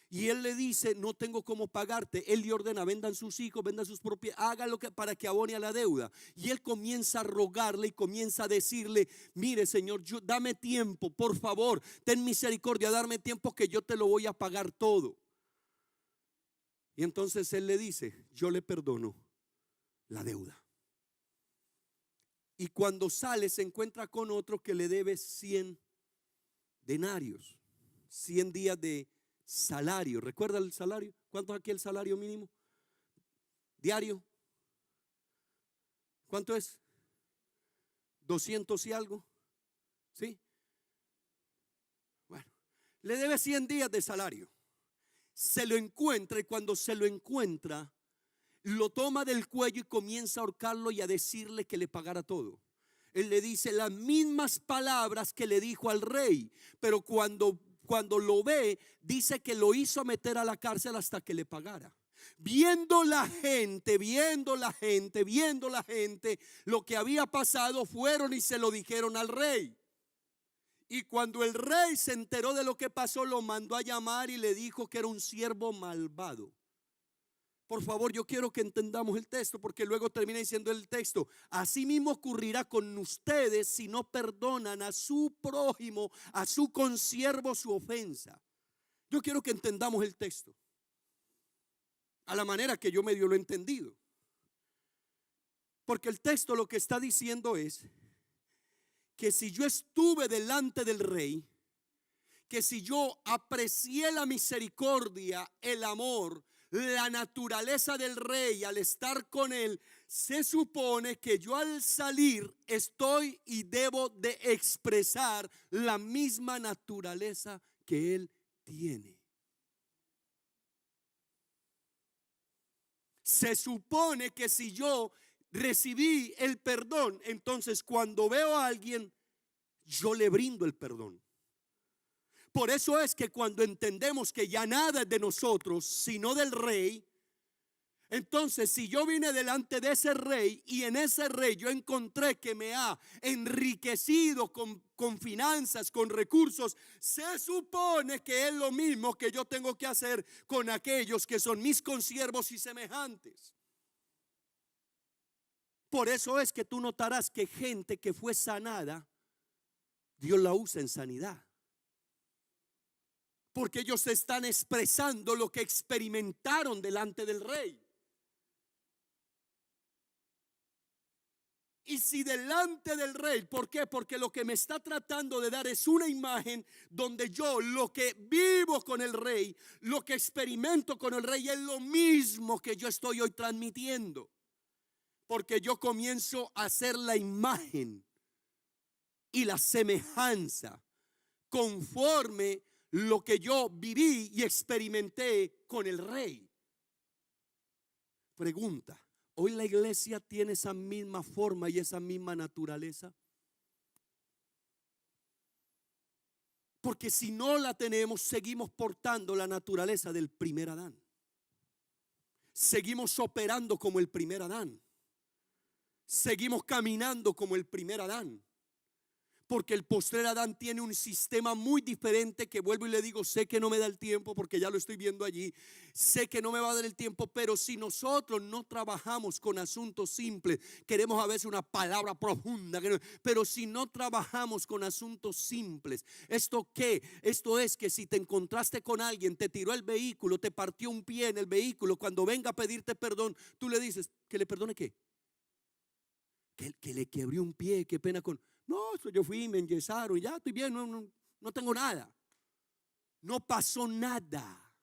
Y él le dice: no tengo cómo pagarte. Él le ordena: vendan sus hijos, vendan sus propiedades, hagan lo que para que abone a la deuda. Y él comienza a rogarle y comienza a decirle: mire, Señor, dame tiempo, por favor, ten misericordia, darme tiempo que yo te lo voy a pagar todo. Y entonces él le dice: yo le perdono la deuda. Y cuando sale se encuentra con otro que le debe 100 denarios, 100 días de salario. ¿Recuerda el salario? ¿Cuánto es aquí el salario mínimo diario? ¿Cuánto es? 200 y algo. ¿Sí? Bueno, le debe 100 días de salario. Se lo encuentra, y cuando se lo encuentra, lo toma del cuello y comienza a ahorcarlo y a decirle que le pagara todo. Él le dice las mismas palabras que le dijo al rey, pero cuando lo ve, dice que lo hizo meter a la cárcel hasta que le pagara. Viendo la gente, lo que había pasado, fueron y se lo dijeron al rey. Y cuando el rey se enteró de lo que pasó, lo mandó a llamar y le dijo que era un siervo malvado. Por favor, yo quiero que entendamos el texto, porque luego termina diciendo el texto: así mismo ocurrirá con ustedes si no perdonan a su prójimo, a su consiervo, su ofensa. Yo quiero que entendamos el texto a la manera que yo medio lo he entendido, porque el texto lo que está diciendo es que si yo estuve delante del rey, que si yo aprecié la misericordia, el amor, la naturaleza del rey al estar con él, se supone que yo al salir estoy y debo de expresar la misma naturaleza que él tiene. Se supone que si yo recibí el perdón, entonces cuando veo a alguien, yo le brindo el perdón. Por eso es que cuando entendemos que ya nada es de nosotros, sino del rey, entonces si yo vine delante de ese rey y en ese rey yo encontré que me ha enriquecido con finanzas, con recursos, se supone que es lo mismo que yo tengo que hacer con aquellos que son mis consiervos y semejantes. Por eso es que tú notarás que gente que fue sanada Dios la usa en sanidad. Porque ellos están expresando lo que experimentaron delante del rey. Y si delante del rey, ¿por qué? Porque lo que me está tratando de dar es una imagen donde yo lo que vivo con el rey, lo que experimento con el rey es lo mismo que yo estoy hoy transmitiendo. Porque yo comienzo a hacer la imagen y la semejanza conforme lo que yo viví y experimenté con el rey. Pregunta: ¿hoy la iglesia tiene esa misma forma y esa misma naturaleza? Porque si no la tenemos, seguimos portando la naturaleza del primer Adán. Seguimos operando como el primer Adán. Seguimos caminando como el primer Adán. Porque el postrer Adán tiene un sistema muy diferente, que vuelvo y le digo, sé que no me da el tiempo porque ya lo estoy viendo allí, sé que no me va a dar el tiempo, pero si nosotros no trabajamos con asuntos simples, queremos a veces una palabra profunda, pero si no trabajamos con asuntos simples, ¿esto qué? Esto es que si te encontraste con alguien, te tiró el vehículo, te partió un pie en el vehículo, cuando venga a pedirte perdón, tú le dices, ¿que le perdone qué? Que le quebré un pie, qué pena con... No, yo fui, me enyesaron, ya estoy bien, no tengo nada. No pasó nada.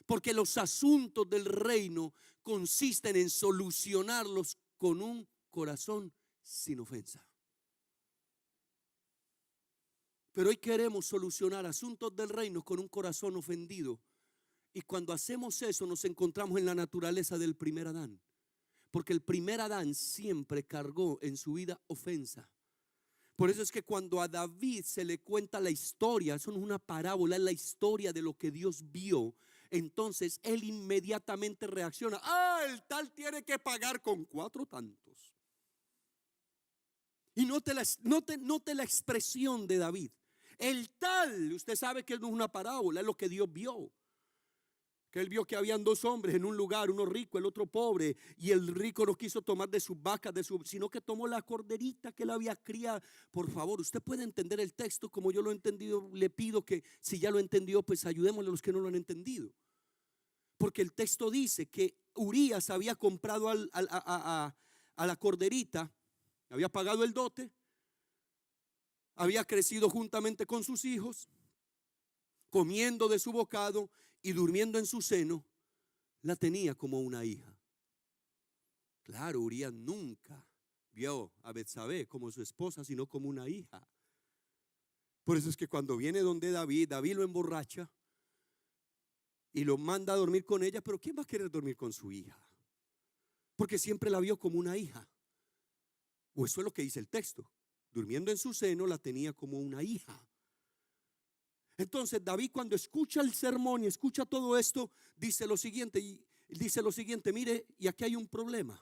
Porque los asuntos del reino consisten en solucionarlos con un corazón sin ofensa. Pero hoy queremos solucionar asuntos del reino con un corazón ofendido. Y cuando hacemos eso nos encontramos en la naturaleza del primer Adán. Porque el primer Adán siempre cargó en su vida ofensa. Por eso es que cuando a David se le cuenta la historia, eso no es una parábola, es la historia de lo que Dios vio. Entonces él inmediatamente reacciona: el tal tiene que pagar con 4 tantos. Y note la expresión de David. El tal, usted sabe que no es una parábola, es lo que Dios vio. Que él vio que habían 2 hombres en un lugar, uno rico, el otro pobre, y el rico no quiso tomar de sus vacas, sino que tomó la corderita que él había criado. Por favor, usted puede entender el texto como yo lo he entendido. Le pido que si ya lo entendió, pues ayudémosle a los que no lo han entendido. Porque el texto dice que Urías había comprado a la corderita, había pagado el dote, había crecido juntamente con sus hijos, comiendo de su bocado y durmiendo en su seno, la tenía como una hija. Claro, Urías nunca vio a Betsabé como su esposa, sino como una hija. Por eso es que cuando viene donde David lo emborracha y lo manda a dormir con ella. Pero ¿quién va a querer dormir con su hija? Porque siempre la vio como una hija. O eso es lo que dice el texto. Durmiendo en su seno, la tenía como una hija. Entonces David, cuando escucha el sermón y escucha todo esto, dice lo siguiente, mire, y aquí hay un problema.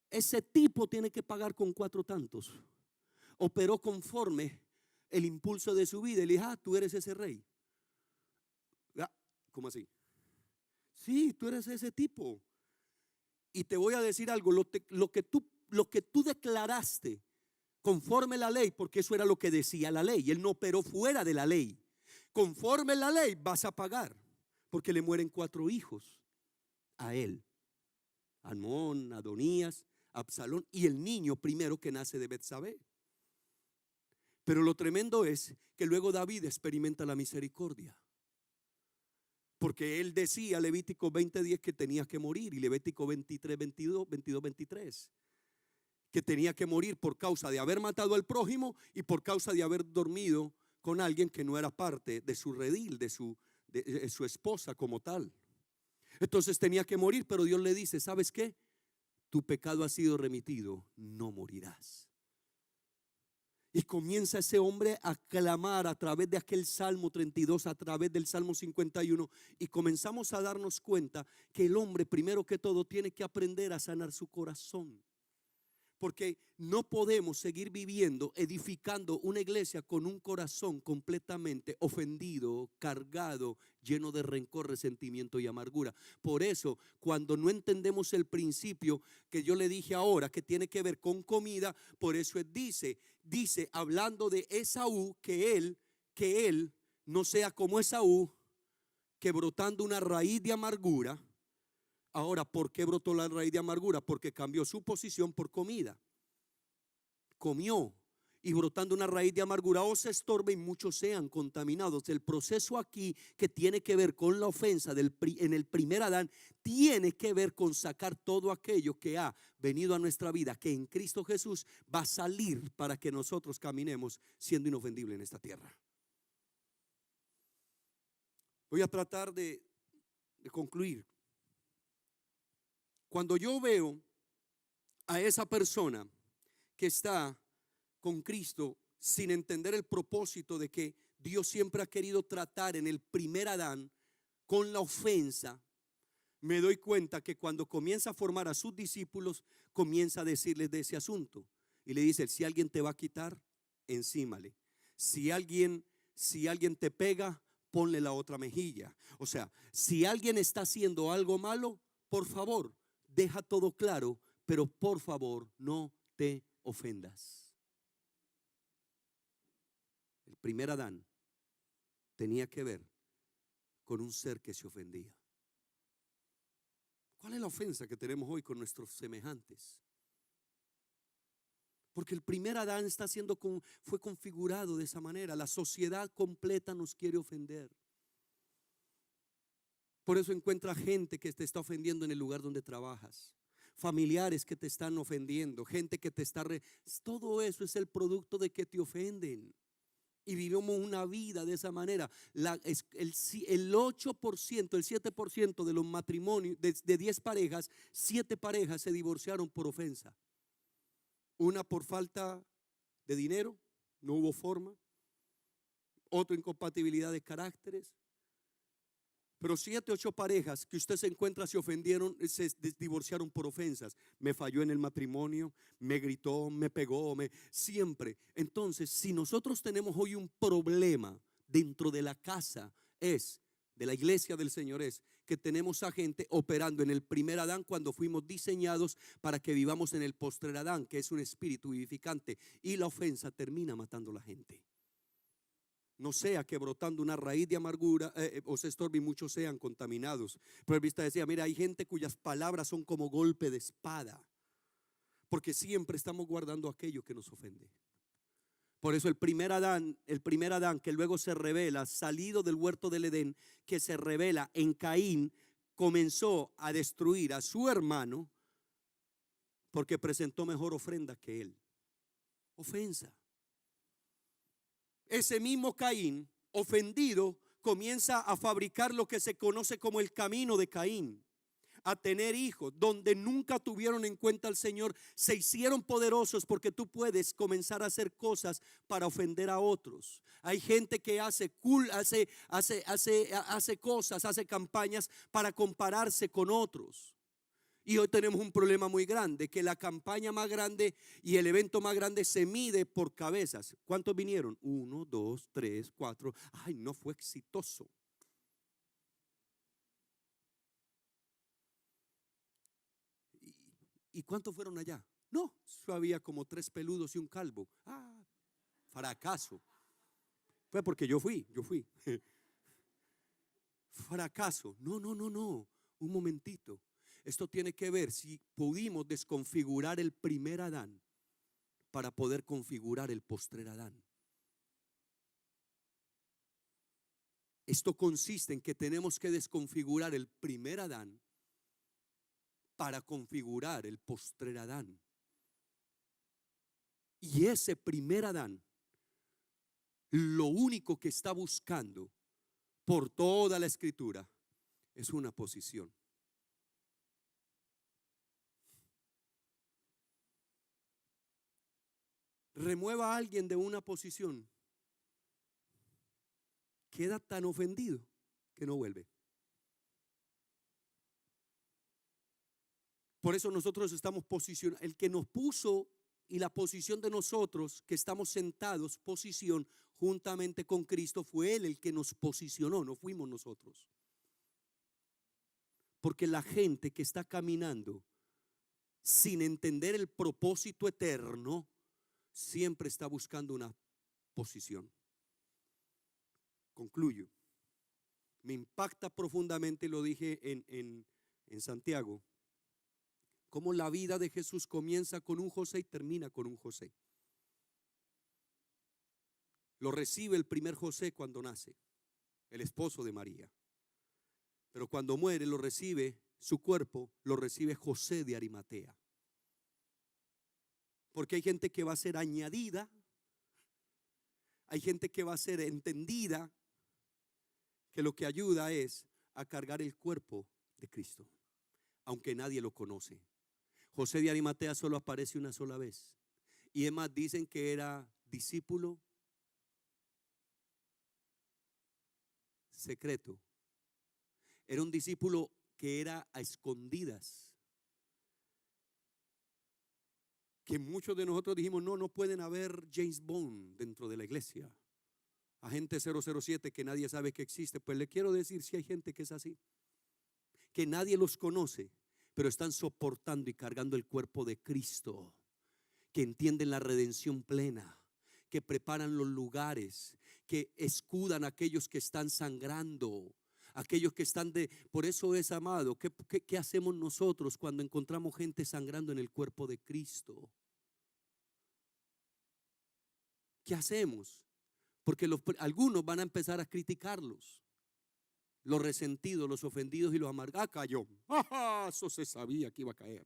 Ese tipo tiene que pagar con 4 tantos. Operó conforme el impulso de su vida. Y le dijo: tú eres ese rey. ¿Cómo así? Sí, tú eres ese tipo. Y te voy a decir algo, lo que tú declaraste conforme la ley, porque eso era lo que decía la ley. Él no operó fuera de la ley. Conforme la ley vas a pagar, porque le mueren 4 hijos a él: Amnón, Adonías, Absalón y el niño primero que nace de Betsabé. Pero lo tremendo es que luego David experimenta la misericordia, porque él decía, Levítico 20:10, que tenía que morir, y Levítico 22:23, que tenía que morir por causa de haber matado al prójimo y por causa de haber dormido con alguien que no era parte de su redil, de su esposa como tal. Entonces tenía que morir, pero Dios le dice: ¿sabes qué? Tu pecado ha sido remitido, no morirás. Y comienza ese hombre a clamar a través de aquel Salmo 32, a través del Salmo 51, y comenzamos a darnos cuenta que el hombre, primero que todo, tiene que aprender a sanar su corazón. Porque no podemos seguir viviendo, edificando una iglesia con un corazón completamente ofendido, cargado, lleno de rencor, resentimiento y amargura. Por eso, cuando no entendemos el principio que yo le dije ahora, que tiene que ver con comida, por eso dice hablando de Esaú, que él no sea como Esaú, que brotando una raíz de amargura. Ahora, ¿por qué brotó la raíz de amargura? Porque cambió su posición por comida. Comió y brotando una raíz de amargura os estorbe y muchos sean contaminados. El proceso aquí que tiene que ver con la ofensa en el primer Adán tiene que ver con sacar todo aquello que ha venido a nuestra vida, que en Cristo Jesús va a salir para que nosotros caminemos siendo inofendibles en esta tierra. Voy a tratar de concluir. Cuando yo veo a esa persona que está con Cristo sin entender el propósito de que Dios siempre ha querido tratar en el primer Adán con la ofensa, me doy cuenta que cuando comienza a formar a sus discípulos, comienza a decirles de ese asunto. Y le dice: si alguien te va a quitar, encímale. Si alguien te pega, ponle la otra mejilla. O sea, si alguien está haciendo algo malo, por favor, deja todo claro, pero por favor no te ofendas. El primer Adán tenía que ver con un ser que se ofendía. ¿Cuál es la ofensa que tenemos hoy con nuestros semejantes? Porque el primer Adán fue configurado de esa manera. La sociedad completa nos quiere ofender. Por eso encuentra gente que te está ofendiendo en el lugar donde trabajas, familiares que te están ofendiendo, gente que te está todo eso es el producto de que te ofenden. Y vivimos una vida de esa manera. El 8%, el 7% de los matrimonios, de 10 parejas, 7 parejas se divorciaron por ofensa. Una por falta de dinero, no hubo forma. Otra incompatibilidad de caracteres. Pero 7, 8 parejas que usted se encuentra se ofendieron, se divorciaron por ofensas. Me falló en el matrimonio, me gritó, me pegó, siempre. Entonces, si nosotros tenemos hoy un problema dentro de la casa, de la iglesia del Señor, es que tenemos a gente operando en el primer Adán cuando fuimos diseñados para que vivamos en el postrer Adán, que es un espíritu vivificante, y la ofensa termina matando a la gente. No sea que brotando una raíz de amargura os estorbe y muchos sean contaminados. Pero el Psalmista decía: mira, hay gente cuyas palabras son como golpe de espada, porque siempre estamos guardando aquello que nos ofende. Por eso el primer Adán que luego se revela, salido del huerto del Edén, que se revela en Caín, comenzó a destruir a su hermano porque presentó mejor ofrenda que él. Ofensa. Ese mismo Caín, ofendido, comienza a fabricar lo que se conoce como el camino de Caín, a tener hijos donde nunca tuvieron en cuenta al Señor. Se hicieron poderosos porque tú puedes comenzar a hacer cosas para ofender a otros. Hay gente que hace cosas, hace campañas para compararse con otros. Y hoy tenemos un problema muy grande, que la campaña más grande y el evento más grande se mide por cabezas. ¿Cuántos vinieron? 1, 2, 3, 4. Ay, no fue exitoso. ¿Y cuántos fueron allá? No, había como 3 peludos y un calvo. Fracaso. Fue porque yo fui. Fracaso. No. Un momentito. Esto tiene que ver si pudimos desconfigurar el primer Adán para poder configurar el postrer Adán. Esto consiste en que tenemos que desconfigurar el primer Adán para configurar el postrer Adán. Y ese primer Adán, lo único que está buscando por toda la Escritura es una posición. Remueva a alguien de una posición, queda tan ofendido que no vuelve. Por eso nosotros estamos posicionados. El que nos puso y la posición de nosotros, que estamos sentados, posición juntamente con Cristo, fue Él el que nos posicionó, no fuimos nosotros. Porque la gente que está caminando sin entender el propósito eterno, siempre está buscando una posición. Concluyo. Me impacta profundamente, lo dije en Santiago, cómo la vida de Jesús comienza con un José y termina con un José. Lo recibe el primer José cuando nace, el esposo de María. Pero cuando muere lo recibe, su cuerpo lo recibe José de Arimatea. Porque hay gente que va a ser añadida, hay gente que va a ser entendida, que lo que ayuda es a cargar el cuerpo de Cristo, aunque nadie lo conoce. José de Arimatea solo aparece una sola vez. Y es más, dicen que era discípulo secreto. Era un discípulo que era a escondidas. Que muchos de nosotros dijimos, no pueden haber James Bond dentro de la iglesia. Agente 007 que nadie sabe que existe. Pues le quiero decir, si hay gente que es así, que nadie los conoce, pero están soportando y cargando el cuerpo de Cristo, que entienden la redención plena, que preparan los lugares, que escudan a aquellos que están sangrando, aquellos que están por eso es, amado, ¿qué hacemos nosotros cuando encontramos gente sangrando en el cuerpo de Cristo? ¿Qué hacemos? Porque algunos van a empezar a criticarlos, los resentidos, los ofendidos y los amargados. Cayó, eso se sabía que iba a caer.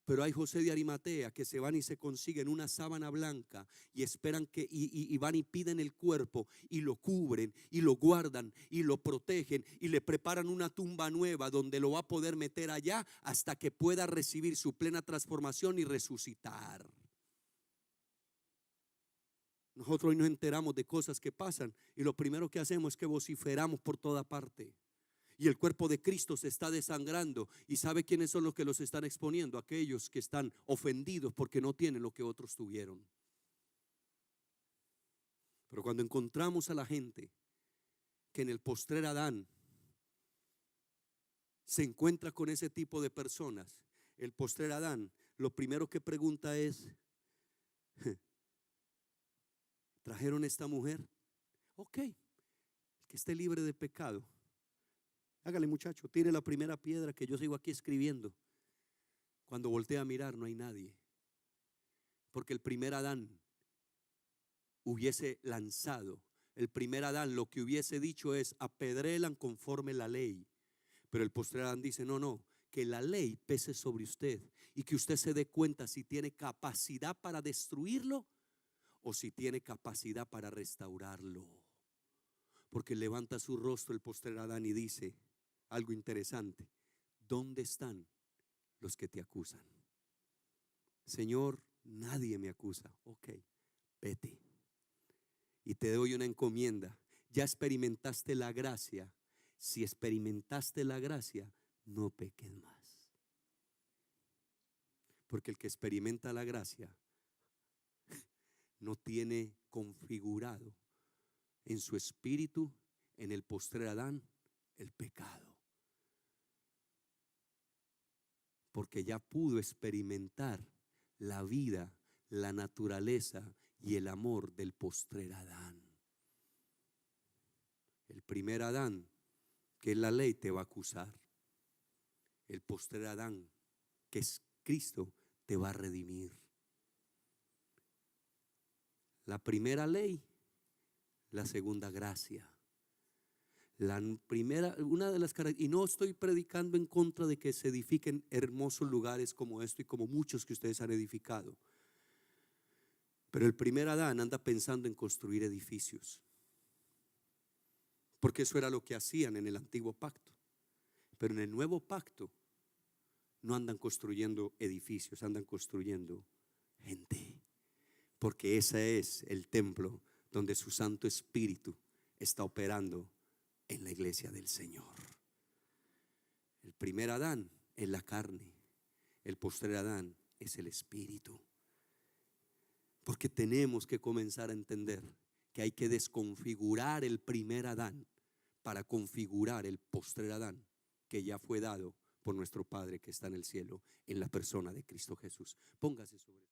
Pero hay José de Arimatea que se van y se consiguen una sábana blanca y esperan que y van y piden el cuerpo y lo cubren y lo guardan y lo protegen y le preparan una tumba nueva donde lo va a poder meter allá hasta que pueda recibir su plena transformación y resucitar. Nosotros hoy nos enteramos de cosas que pasan y lo primero que hacemos es que vociferamos por toda parte. Y el cuerpo de Cristo se está desangrando. ¿Y sabe quiénes son los que los están exponiendo? Aquellos que están ofendidos porque no tienen lo que otros tuvieron. Pero cuando encontramos a la gente que en el postrer Adán se encuentra con ese tipo de personas, el postrer Adán, lo primero que pregunta es: ¿trajeron esta mujer? Ok, el que esté libre de pecado, hágale, muchacho, tire la primera piedra, que yo sigo aquí escribiendo. Cuando voltea a mirar no hay nadie, porque el primer Adán hubiese lanzado, el primer Adán lo que hubiese dicho es: apedrélan conforme la ley. Pero el postrer Adán dice: no, que la ley pese sobre usted y que usted se dé cuenta si tiene capacidad para destruirlo o si tiene capacidad para restaurarlo. Porque levanta su rostro el postrer Adán y dice algo interesante: ¿dónde están los que te acusan? Señor, nadie me acusa. Ok, vete. Y te doy una encomienda. Ya experimentaste la gracia. Si experimentaste la gracia, no peques más. Porque el que experimenta la gracia no tiene configurado en su espíritu, en el postrer Adán, el pecado. Porque ya pudo experimentar la vida, la naturaleza y el amor del postrer Adán. El primer Adán, que es la ley, te va a acusar. El postrer Adán, que es Cristo, te va a redimir. La primera ley, la segunda gracia. La primera, una de las características, y no estoy predicando en contra de que se edifiquen hermosos lugares como esto y como muchos que ustedes han edificado. Pero el primer Adán anda pensando en construir edificios, porque eso era lo que hacían en el antiguo pacto. Pero en el nuevo pacto no andan construyendo edificios, andan construyendo gente. Porque ese es el templo donde su Santo Espíritu está operando en la iglesia del Señor. El primer Adán es la carne, el postrer Adán es el espíritu. Porque tenemos que comenzar a entender que hay que desconfigurar el primer Adán para configurar el postrer Adán, que ya fue dado por nuestro Padre que está en el cielo, en la persona de Cristo Jesús. Póngase sobre